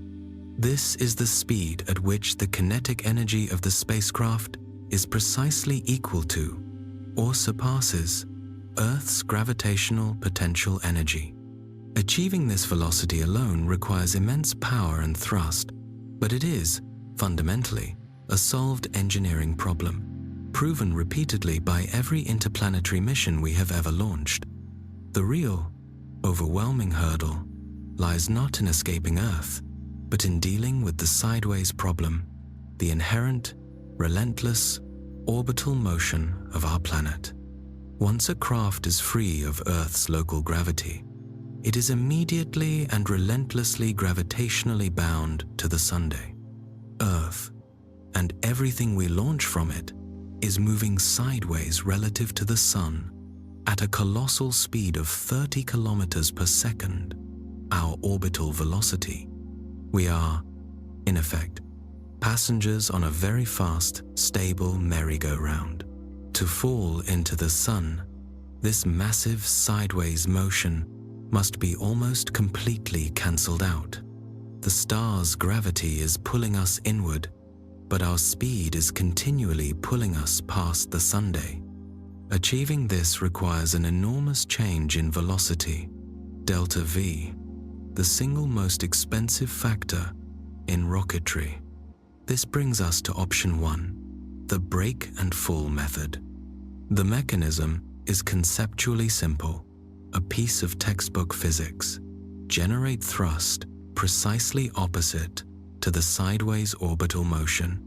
This is the speed at which the kinetic energy of the spacecraft is precisely equal to, or surpasses, Earth's gravitational potential energy. Achieving this velocity alone requires immense power and thrust, but it is, fundamentally, a solved engineering problem, proven repeatedly by every interplanetary mission we have ever launched. The real, overwhelming hurdle lies not in escaping Earth, but in dealing with the sideways problem, the inherent, relentless, orbital motion of our planet. Once a craft is free of Earth's local gravity, it is immediately and relentlessly gravitationally bound to the Sunday. Earth, and everything we launch from it, is moving sideways relative to the Sun at a colossal speed of 30 kilometers per second, our orbital velocity. We are, in effect, passengers on a very fast, stable merry-go-round. To fall into the Sun, this massive sideways motion must be almost completely cancelled out. The star's gravity is pulling us inward, but our speed is continually pulling us past the Sunday. Achieving this requires an enormous change in velocity, delta V, the single most expensive factor in rocketry. This brings us to option 1, the break and fall method. The mechanism is conceptually simple, a piece of textbook physics. Generate thrust precisely opposite to the sideways orbital motion,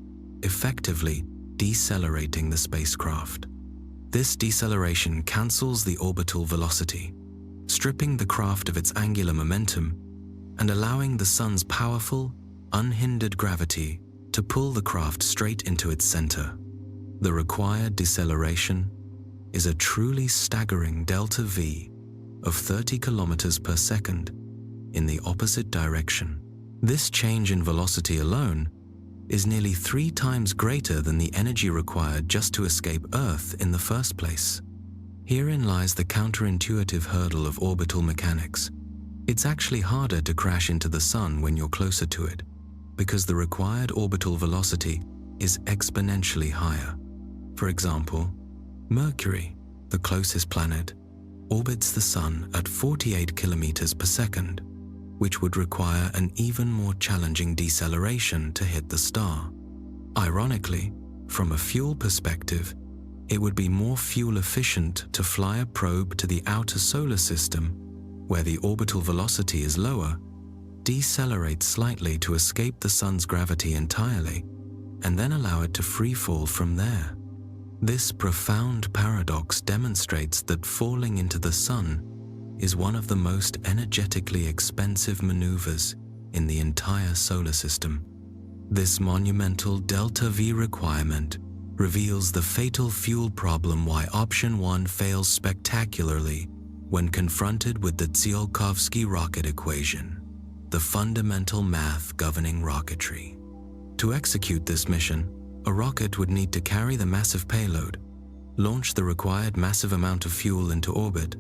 effectively decelerating the spacecraft. This deceleration cancels the orbital velocity, stripping the craft of its angular momentum and allowing the Sun's powerful, unhindered gravity to to pull the craft straight into its center. The required deceleration is a truly staggering delta V of 30 kilometers per second in the opposite direction. This change in velocity alone is nearly 3 times greater than the energy required just to escape Earth in the first place. Herein lies the counterintuitive hurdle of orbital mechanics. It's actually harder to crash into the Sun when you're closer to it, because the required orbital velocity is exponentially higher. For example, Mercury, the closest planet, orbits the Sun at 48 kilometers per second, which would require an even more challenging deceleration to hit the star. Ironically, from a fuel perspective, it would be more fuel efficient to fly a probe to the outer solar system, where the orbital velocity is lower, decelerate slightly to escape the Sun's gravity entirely, and then allow it to free fall from there. This profound paradox demonstrates that falling into the Sun is one of the most energetically expensive maneuvers in the entire solar system. This monumental delta V requirement reveals the fatal fuel problem why option 1 fails spectacularly when confronted with the Tsiolkovsky rocket equation, the fundamental math governing rocketry. To execute this mission, a rocket would need to carry the massive payload, launch the required massive amount of fuel into orbit,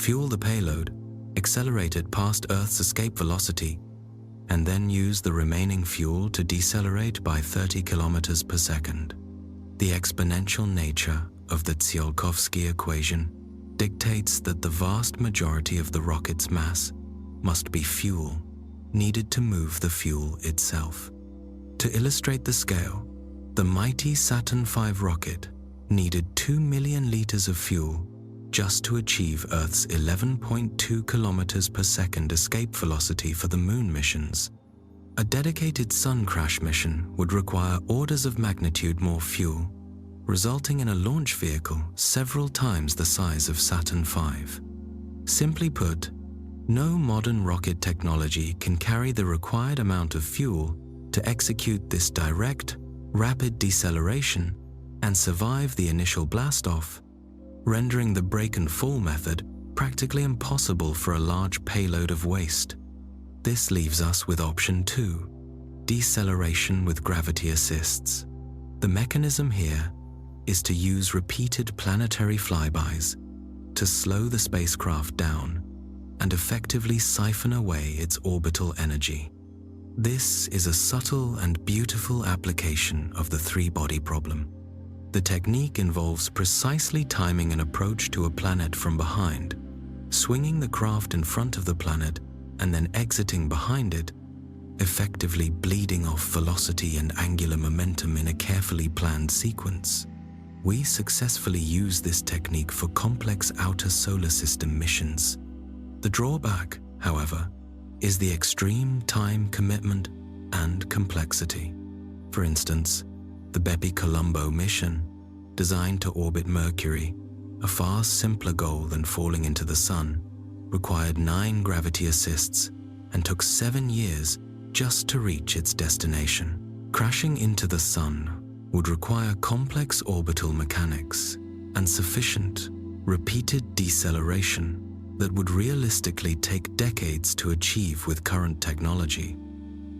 fuel the payload, accelerate it past Earth's escape velocity, and then use the remaining fuel to decelerate by 30 kilometers per second. The exponential nature of the Tsiolkovsky equation dictates that the vast majority of the rocket's mass must be fuel needed to move the fuel itself. To illustrate the scale, the mighty Saturn V rocket needed 2 million liters of fuel just to achieve Earth's 11.2 kilometers per second escape velocity for the Moon missions. A dedicated Sun crash mission would require orders of magnitude more fuel, resulting in a launch vehicle several times the size of Saturn V. Simply put, no modern rocket technology can carry the required amount of fuel to execute this direct, rapid deceleration and survive the initial blastoff, rendering the break and fall method practically impossible for a large payload of waste. This leaves us with option 2, deceleration with gravity assists. The mechanism here is to use repeated planetary flybys to slow the spacecraft down and effectively siphon away its orbital energy. This is a subtle and beautiful application of the three-body problem. The technique involves precisely timing an approach to a planet from behind, swinging the craft in front of the planet and then exiting behind it, effectively bleeding off velocity and angular momentum in a carefully planned sequence. We successfully use this technique for complex outer solar system missions. The drawback, however, is the extreme time commitment and complexity. For instance, the Bepi-Colombo mission, designed to orbit Mercury, a far simpler goal than falling into the Sun, required 9 gravity assists and took 7 years just to reach its destination. Crashing into the Sun would require complex orbital mechanics and sufficient, repeated deceleration that would realistically take decades to achieve with current technology,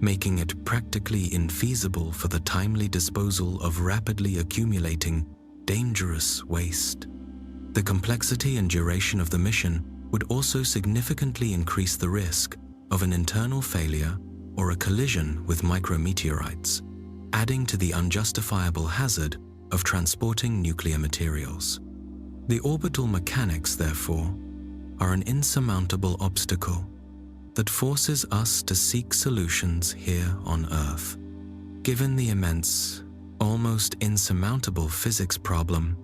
making it practically infeasible for the timely disposal of rapidly accumulating, dangerous waste. The complexity and duration of the mission would also significantly increase the risk of an internal failure or a collision with micrometeorites, adding to the unjustifiable hazard of transporting nuclear materials. The orbital mechanics, therefore, are an insurmountable obstacle that forces us to seek solutions here on Earth. Given the immense, almost insurmountable physics problem,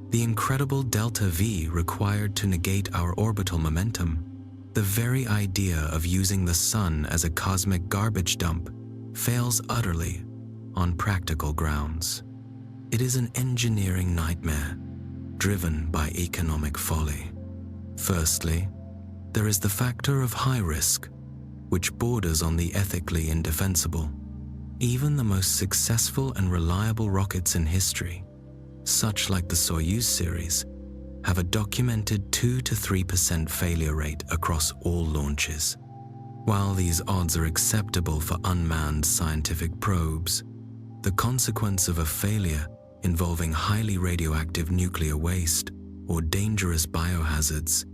the incredible delta V required to negate our orbital momentum, the very idea of using the Sun as a cosmic garbage dump fails utterly on practical grounds. It is an engineering nightmare driven by economic folly. Firstly, there is the factor of high risk, which borders on the ethically indefensible. Even the most successful and reliable rockets in history, such like the Soyuz series, have a documented 2 to 3% failure rate across all launches. While these odds are acceptable for unmanned scientific probes, the consequence of a failure involving highly radioactive nuclear waste or dangerous biohazards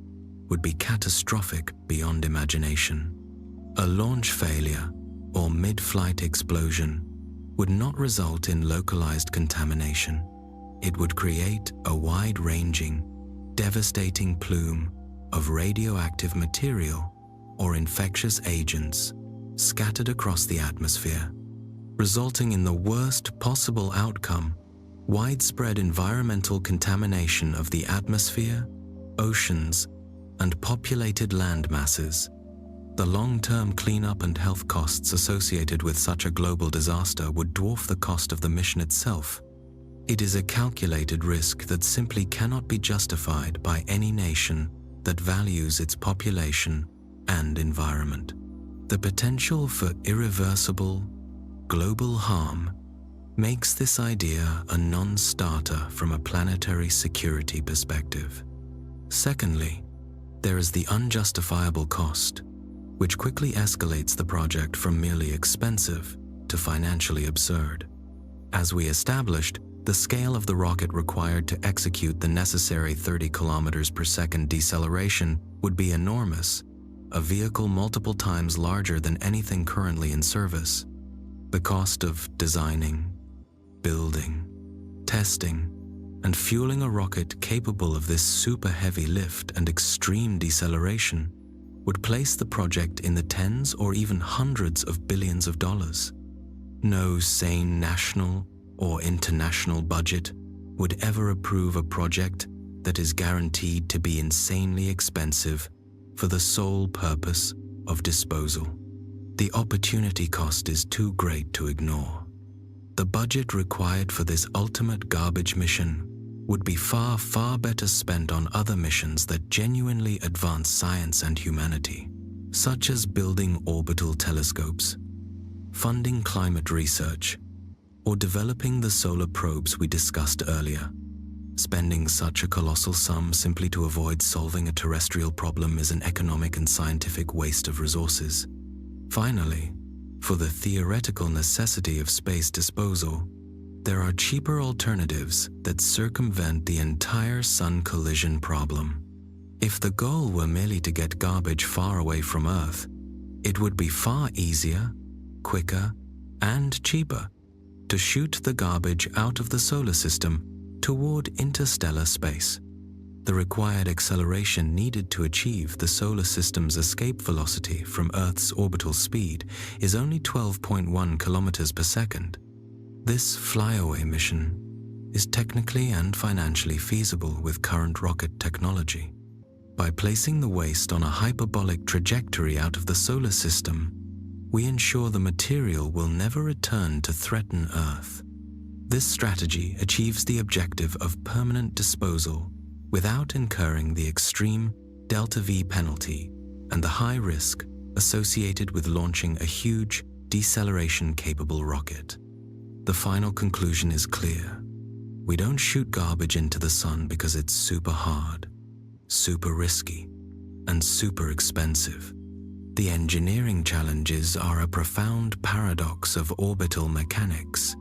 would be catastrophic beyond imagination. A launch failure or mid-flight explosion would not result in localized contamination. It would create a wide-ranging, devastating plume of radioactive material or infectious agents scattered across the atmosphere, resulting in the worst possible outcome: widespread environmental contamination of the atmosphere, oceans, and populated land masses. The long-term cleanup and health costs associated with such a global disaster would dwarf the cost of the mission itself. It is a calculated risk that simply cannot be justified by any nation that values its population and environment. The potential for irreversible, global harm makes this idea a non-starter from a planetary security perspective. Secondly, there is the unjustifiable cost, which quickly escalates the project from merely expensive to financially absurd. As we established, the scale of the rocket required to execute the necessary 30 kilometers per second deceleration would be enormous, a vehicle multiple times larger than anything currently in service. The cost of designing, building, testing, and fueling a rocket capable of this super heavy lift and extreme deceleration would place the project in the tens or even hundreds of billions of dollars. No sane national or international budget would ever approve a project that is guaranteed to be insanely expensive for the sole purpose of disposal. The opportunity cost is too great to ignore. The budget required for this ultimate garbage mission would be far, far better spent on other missions that genuinely advance science and humanity, such as building orbital telescopes, funding climate research, or developing the solar probes we discussed earlier. Spending such a colossal sum simply to avoid solving a terrestrial problem is an economic and scientific waste of resources. Finally, for the theoretical necessity of space disposal, there are cheaper alternatives that circumvent the entire Sun collision problem. If the goal were merely to get garbage far away from Earth, it would be far easier, quicker, and cheaper to shoot the garbage out of the solar system toward interstellar space. The required acceleration needed to achieve the solar system's escape velocity from Earth's orbital speed is only 12.1 kilometers per second. This flyaway mission is technically and financially feasible with current rocket technology. By placing the waste on a hyperbolic trajectory out of the solar system, we ensure the material will never return to threaten Earth. This strategy achieves the objective of permanent disposal without incurring the extreme delta-V penalty and the high risk associated with launching a huge, deceleration-capable rocket. The final conclusion is clear. We don't shoot garbage into the sun because it's super hard, super risky, and super expensive. The engineering challenges are a profound paradox of orbital mechanics.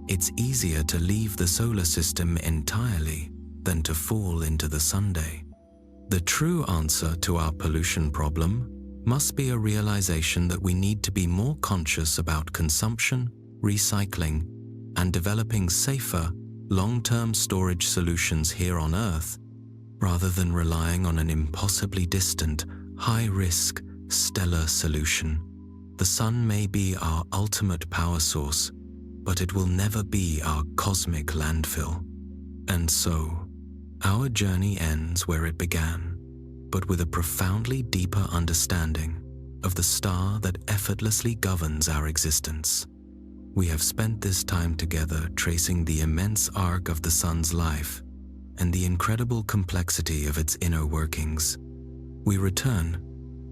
It's easier to leave the solar system entirely than to fall into the sunday. The true answer to our pollution problem must be a realization that we need to be more conscious about consumption, recycling, and developing safer, long-term storage solutions here on Earth, rather than relying on an impossibly distant, high-risk, stellar solution. The sun may be our ultimate power source, but it will never be our cosmic landfill. And so, our journey ends where it began, but with a profoundly deeper understanding of the star that effortlessly governs our existence. We have spent this time together tracing the immense arc of the sun's life and the incredible complexity of its inner workings. We return,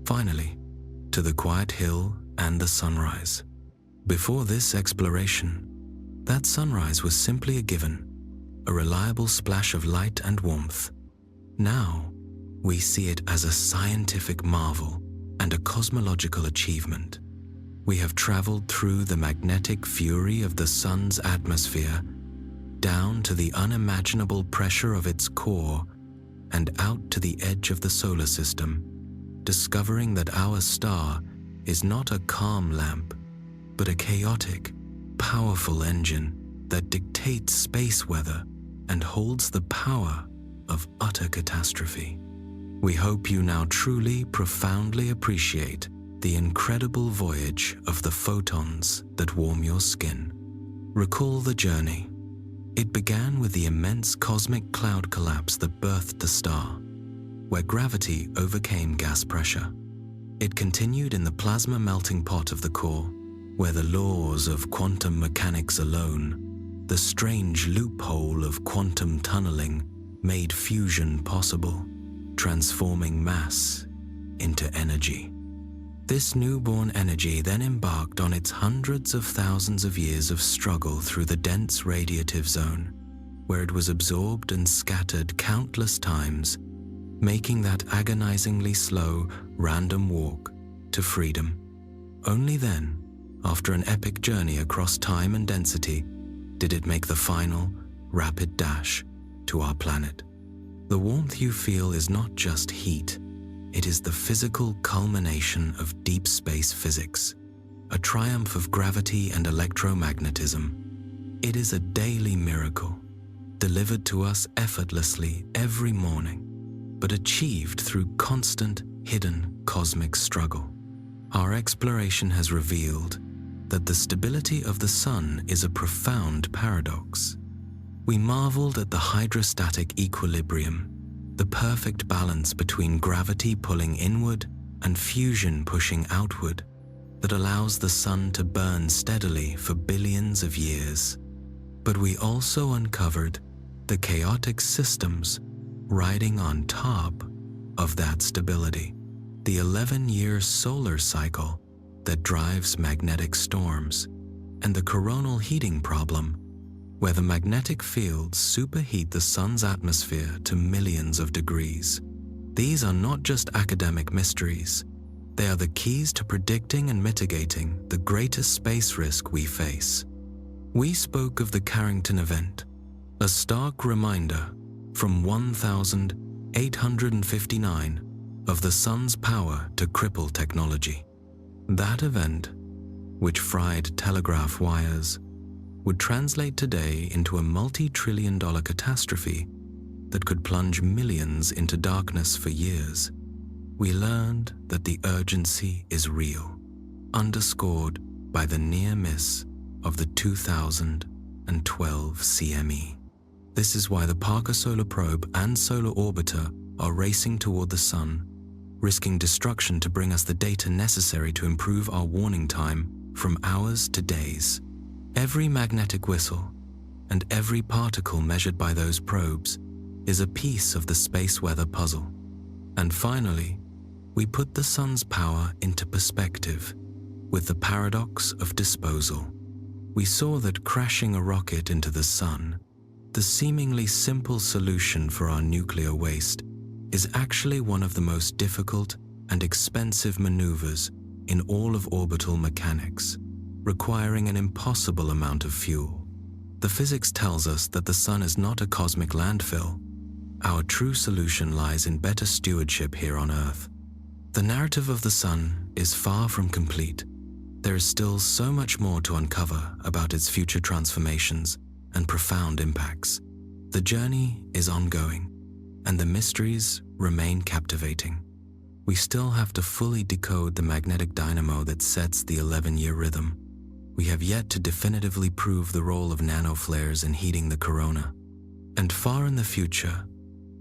finally, to the quiet hill and the sunrise. Before this exploration, that sunrise was simply a given, a reliable splash of light and warmth. Now, we see it as a scientific marvel and a cosmological achievement. We have traveled through the magnetic fury of the sun's atmosphere, down to the unimaginable pressure of its core, and out to the edge of the solar system, discovering that our star is not a calm lamp, but a chaotic, powerful engine that dictates space weather and holds the power of utter catastrophe. We hope you now truly, profoundly appreciate the incredible voyage of the photons that warm your skin. Recall the journey. It began with the immense cosmic cloud collapse that birthed the star, where gravity overcame gas pressure. It continued in the plasma melting pot of the core, where the laws of quantum mechanics alone, the strange loophole of quantum tunneling, made fusion possible, transforming mass into energy. This newborn energy then embarked on its hundreds of thousands of years of struggle through the dense radiative zone, where it was absorbed and scattered countless times, making that agonizingly slow, random walk to freedom. Only then, after an epic journey across time and density, did it make the final, rapid dash to our planet. The warmth you feel is not just heat, it is the physical culmination of deep space physics, a triumph of gravity and electromagnetism. It is a daily miracle, delivered to us effortlessly every morning, but achieved through constant, hidden cosmic struggle. Our exploration has revealed that the stability of the sun is a profound paradox. We marveled at the hydrostatic equilibrium, the perfect balance between gravity pulling inward and fusion pushing outward that allows the sun to burn steadily for billions of years. But we also uncovered the chaotic systems riding on top of that stability, the 11-year solar cycle that drives magnetic storms, and the coronal heating problem, where the magnetic fields superheat the sun's atmosphere to millions of degrees. These are not just academic mysteries. They are the keys to predicting and mitigating the greatest space risk we face. We spoke of the Carrington event, a stark reminder from 1859 of the sun's power to cripple technology. That event, which fried telegraph wires, would translate today into a multi-trillion-dollar catastrophe that could plunge millions into darkness for years. We learned that the urgency is real, underscored by the near miss of the 2012 CME. This is why the Parker Solar Probe and Solar Orbiter are racing toward the sun, risking destruction to bring us the data necessary to improve our warning time from hours to days. Every magnetic whistle and every particle measured by those probes is a piece of the space weather puzzle. And finally, we put the sun's power into perspective with the paradox of disposal. We saw that crashing a rocket into the sun, the seemingly simple solution for our nuclear waste, is actually one of the most difficult and expensive maneuvers in all of orbital mechanics, requiring an impossible amount of fuel. The physics tells us that the sun is not a cosmic landfill. Our true solution lies in better stewardship here on Earth. The narrative of the sun is far from complete. There is still so much more to uncover about its future transformations and profound impacts. The journey is ongoing, and the mysteries remain captivating. We still have to fully decode the magnetic dynamo that sets the 11-year rhythm. We have yet to definitively prove the role of nanoflares in heating the corona. And far in the future,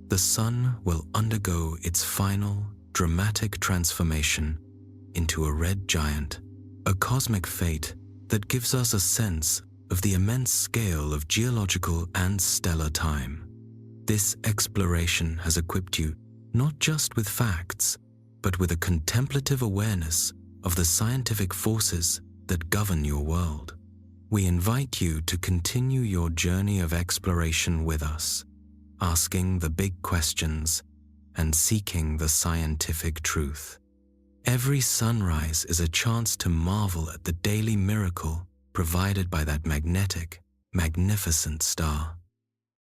the sun will undergo its final, dramatic transformation into a red giant, a cosmic fate that gives us a sense of the immense scale of geological and stellar time. This exploration has equipped you not just with facts, but with a contemplative awareness of the scientific forces that govern your world. We invite you to continue your journey of exploration with us, asking the big questions and seeking the scientific truth. Every sunrise is a chance to marvel at the daily miracle provided by that magnetic, magnificent star.